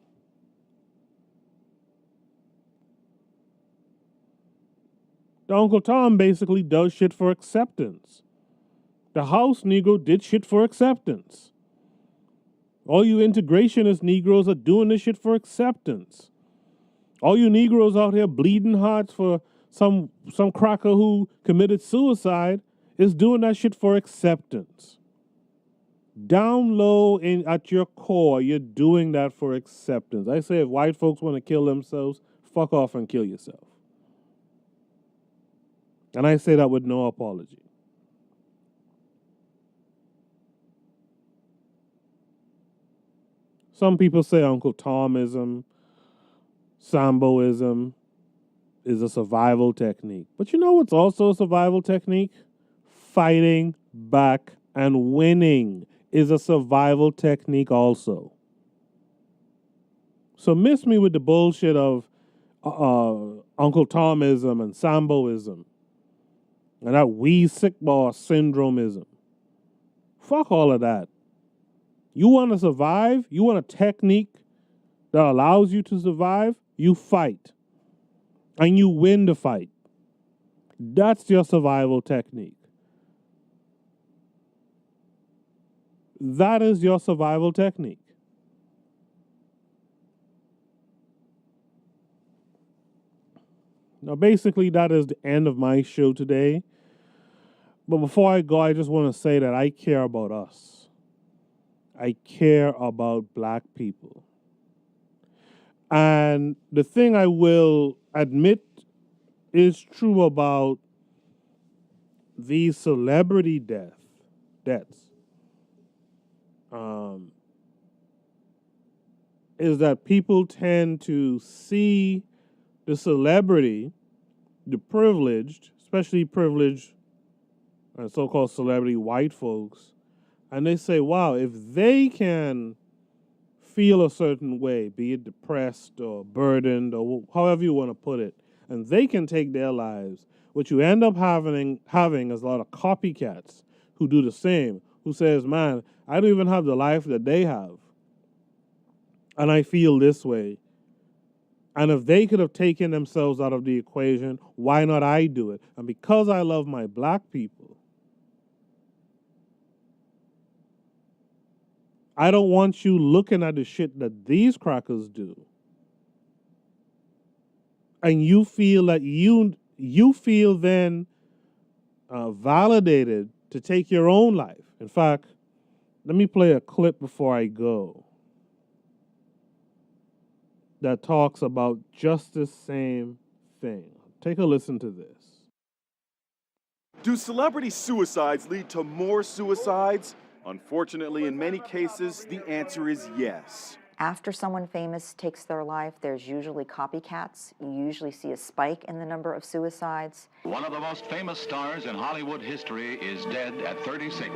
The Uncle Tom basically does shit for acceptance. The house Negro did shit for acceptance. All you integrationist Negroes are doing this shit for acceptance. All you Negroes out here bleeding hearts for some cracker who committed suicide is doing that shit for acceptance. Down low at your core, you're doing that for acceptance. I say if white folks want to kill themselves, fuck off and kill yourself. And I say that with no apology. Some people say Uncle Tomism, Samboism is a survival technique. But you know what's also a survival technique? Fighting back and winning is a survival technique also. So miss me with the bullshit of Uncle Tomism and Samboism and that wee sick boy syndromeism. Fuck all of that. You want to survive? You want a technique that allows you to survive? You fight. And you win the fight. That's your survival technique. That is your survival technique. Now, basically, that is the end of my show today. But before I go, I just want to say that I care about us. I care about black people. And the thing I will admit is true about these celebrity deaths is that people tend to see the celebrity, the privileged, especially privileged and so-called celebrity white folks, and they say, wow, if they can feel a certain way, be it depressed or burdened or however you want to put it, and they can take their lives, what you end up having is a lot of copycats who do the same, who says, man, I don't even have the life that they have. And I feel this way. And if they could have taken themselves out of the equation, why not I do it? And because I love my black people, I don't want you looking at the shit that these crackers do. And you feel that you feel then validated to take your own life. In fact, let me play a clip before I go that talks about just the same thing. Take a listen to this. Do celebrity suicides lead to more suicides? Unfortunately, in many cases, the answer is yes. After someone famous takes their life, there's usually copycats. You usually see a spike in the number of suicides. One of the most famous stars in Hollywood history is dead at 36.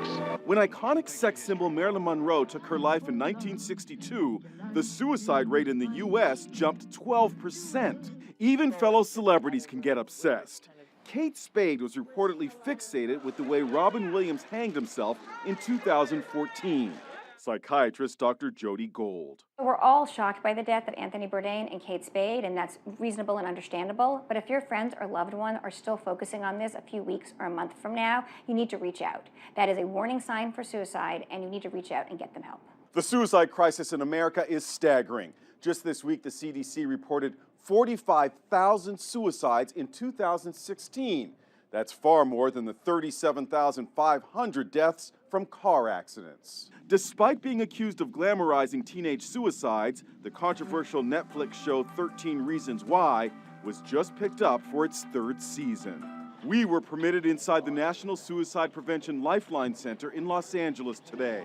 When iconic sex symbol Marilyn Monroe took her life in 1962, the suicide rate in the U.S. jumped 12%. Even fellow celebrities can get obsessed. Kate Spade was reportedly fixated with the way Robin Williams hanged himself in 2014. Psychiatrist Dr. Jody Gold. We're all shocked by the death of Anthony Bourdain and Kate Spade, and that's reasonable and understandable. But if your friends or loved one are still focusing on this a few weeks or a month from now, you need to reach out. That is a warning sign for suicide, and you need to reach out and get them help. The suicide crisis in America is staggering. Just this week, the CDC reported 45,000 suicides in 2016. That's far more than the 37,500 deaths from car accidents. Despite being accused of glamorizing teenage suicides, the controversial Netflix show 13 Reasons Why was just picked up for its third season. We were permitted inside the National Suicide Prevention Lifeline Center in Los Angeles today.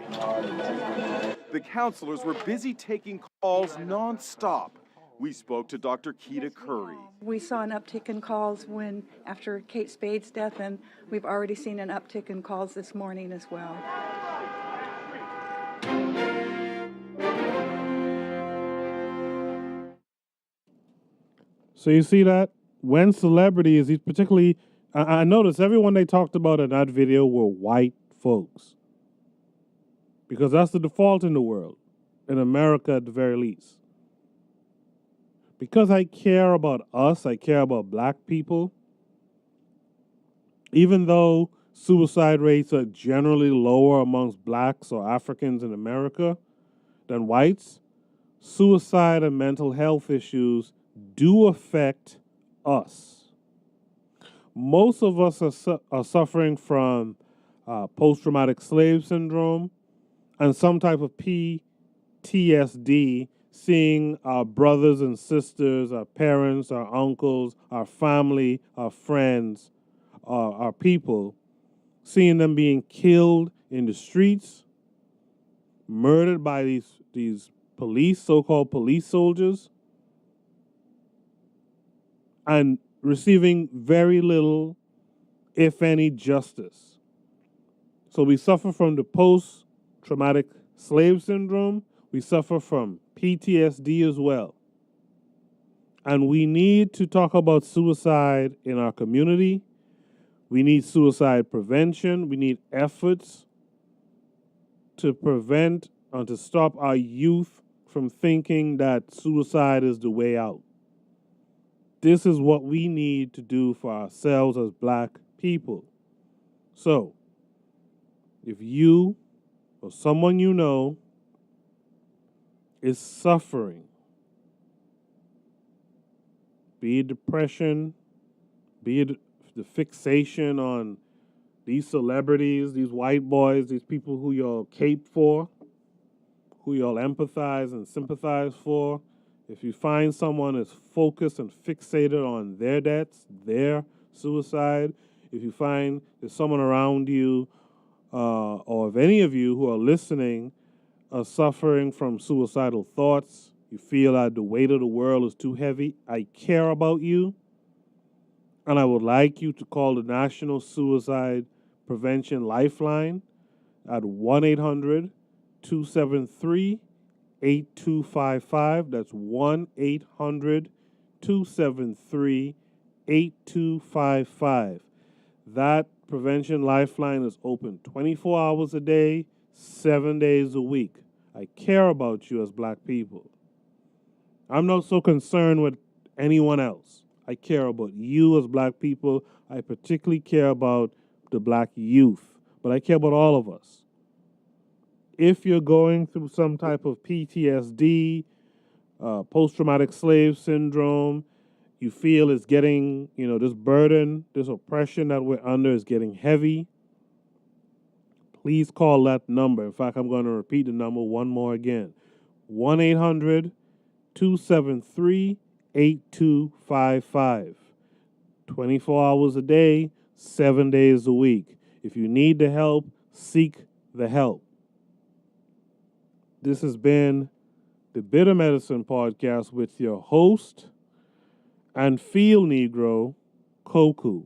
The counselors were busy taking calls nonstop. We spoke to Dr. Keita Curry. We saw an uptick in calls after Kate Spade's death, and we've already seen an uptick in calls this morning as well. So you see that? When celebrities, particularly, I noticed everyone they talked about in that video were white folks. Because that's the default in the world, in America at the very least. Because I care about us, I care about black people, even though suicide rates are generally lower amongst blacks or Africans in America than whites, suicide and mental health issues do affect us. Most of us are suffering from post-traumatic slave syndrome and some type of PTSD, seeing our brothers and sisters, our parents, our uncles, our family, our friends, our people, seeing them being killed in the streets, murdered by these police, so-called police soldiers, and receiving very little, if any, justice. So we suffer from the post-traumatic slave syndrome. We suffer from PTSD as well. And we need to talk about suicide in our community. We need suicide prevention. We need efforts to prevent and to stop our youth from thinking that suicide is the way out. This is what we need to do for ourselves as black people. So, if you or someone you know is suffering, be it depression, be it the fixation on these celebrities, these white boys, these people who y'all cape for, who y'all empathize and sympathize for, if you find someone is focused and fixated on their deaths, their suicide, if you find there's someone around you, or if any of you who are listening are suffering from suicidal thoughts, you feel that the weight of the world is too heavy, I care about you, and I would like you to call the National Suicide Prevention Lifeline at 1-800-273-8255. That's 1-800-273-8255. That prevention lifeline is open 24 hours a day, 7 days a week. I care about you as black people. I'm not so concerned with anyone else. I care about you as black people. I particularly care about the black youth, but I care about all of us. If you're going through some type of PTSD, post-traumatic slave syndrome, you feel it's getting, this burden, this oppression that we're under is getting heavy, please call that number. In fact, I'm going to repeat the number one more again. 1-800-273-8255. 24 hours a day, 7 days a week. If you need the help, seek the help. This has been the Bitter Medicine Podcast with your host and field Negro, Koku.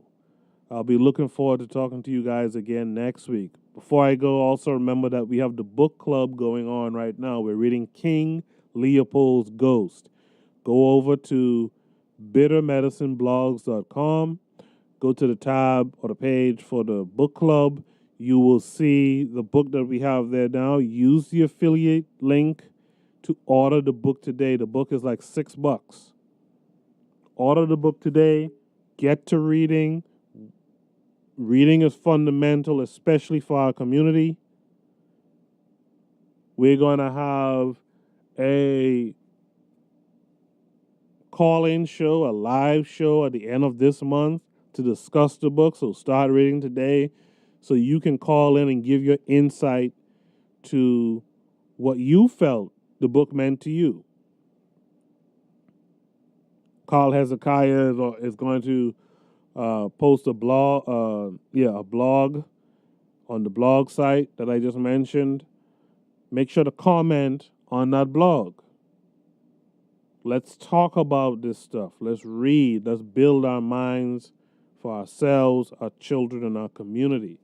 I'll be looking forward to talking to you guys again next week. Before I go, also remember that we have the book club going on right now. We're reading King Leopold's Ghost. Go over to bittermedicineblogs.com. Go to the tab or the page for the book club. You will see the book that we have there now. Use the affiliate link to order the book today. The book is like $6. Order the book today. Get to reading. Reading is fundamental, especially for our community. We're going to have a call-in show, a live show at the end of this month to discuss the book. So start reading today so you can call in and give your insight to what you felt the book meant to you. Carl Hezekiah is going to post a blog on the blog site that I just mentioned. Make sure to comment on that blog. Let's talk about this stuff. Let's read. Let's build our minds for ourselves, our children, and our community.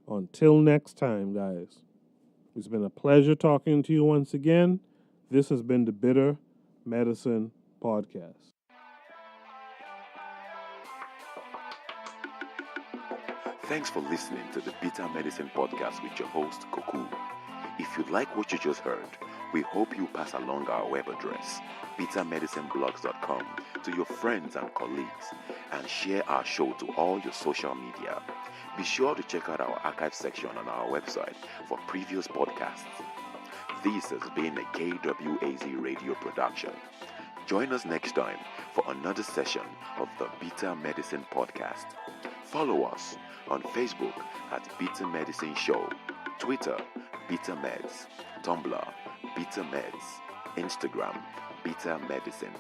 Until next time, guys. It's been a pleasure talking to you once again. This has been the Bitter Medicine Podcast. Thanks for listening to the Bitter Medicine Podcast with your host, Koku. If you like what you just heard, we hope you pass along our web address, bittermedicineblogs.com, to your friends and colleagues, and share our show to all your social media. Be sure to check out our archive section on our website for previous podcasts. This has been a KWAZ radio production. Join us next time for another session of the Bitter Medicine Podcast. Follow us on Facebook at Bitter Medicine Show, Twitter, Bitter Meds, Tumblr, Bitter Meds, Instagram, Bitter Medicine.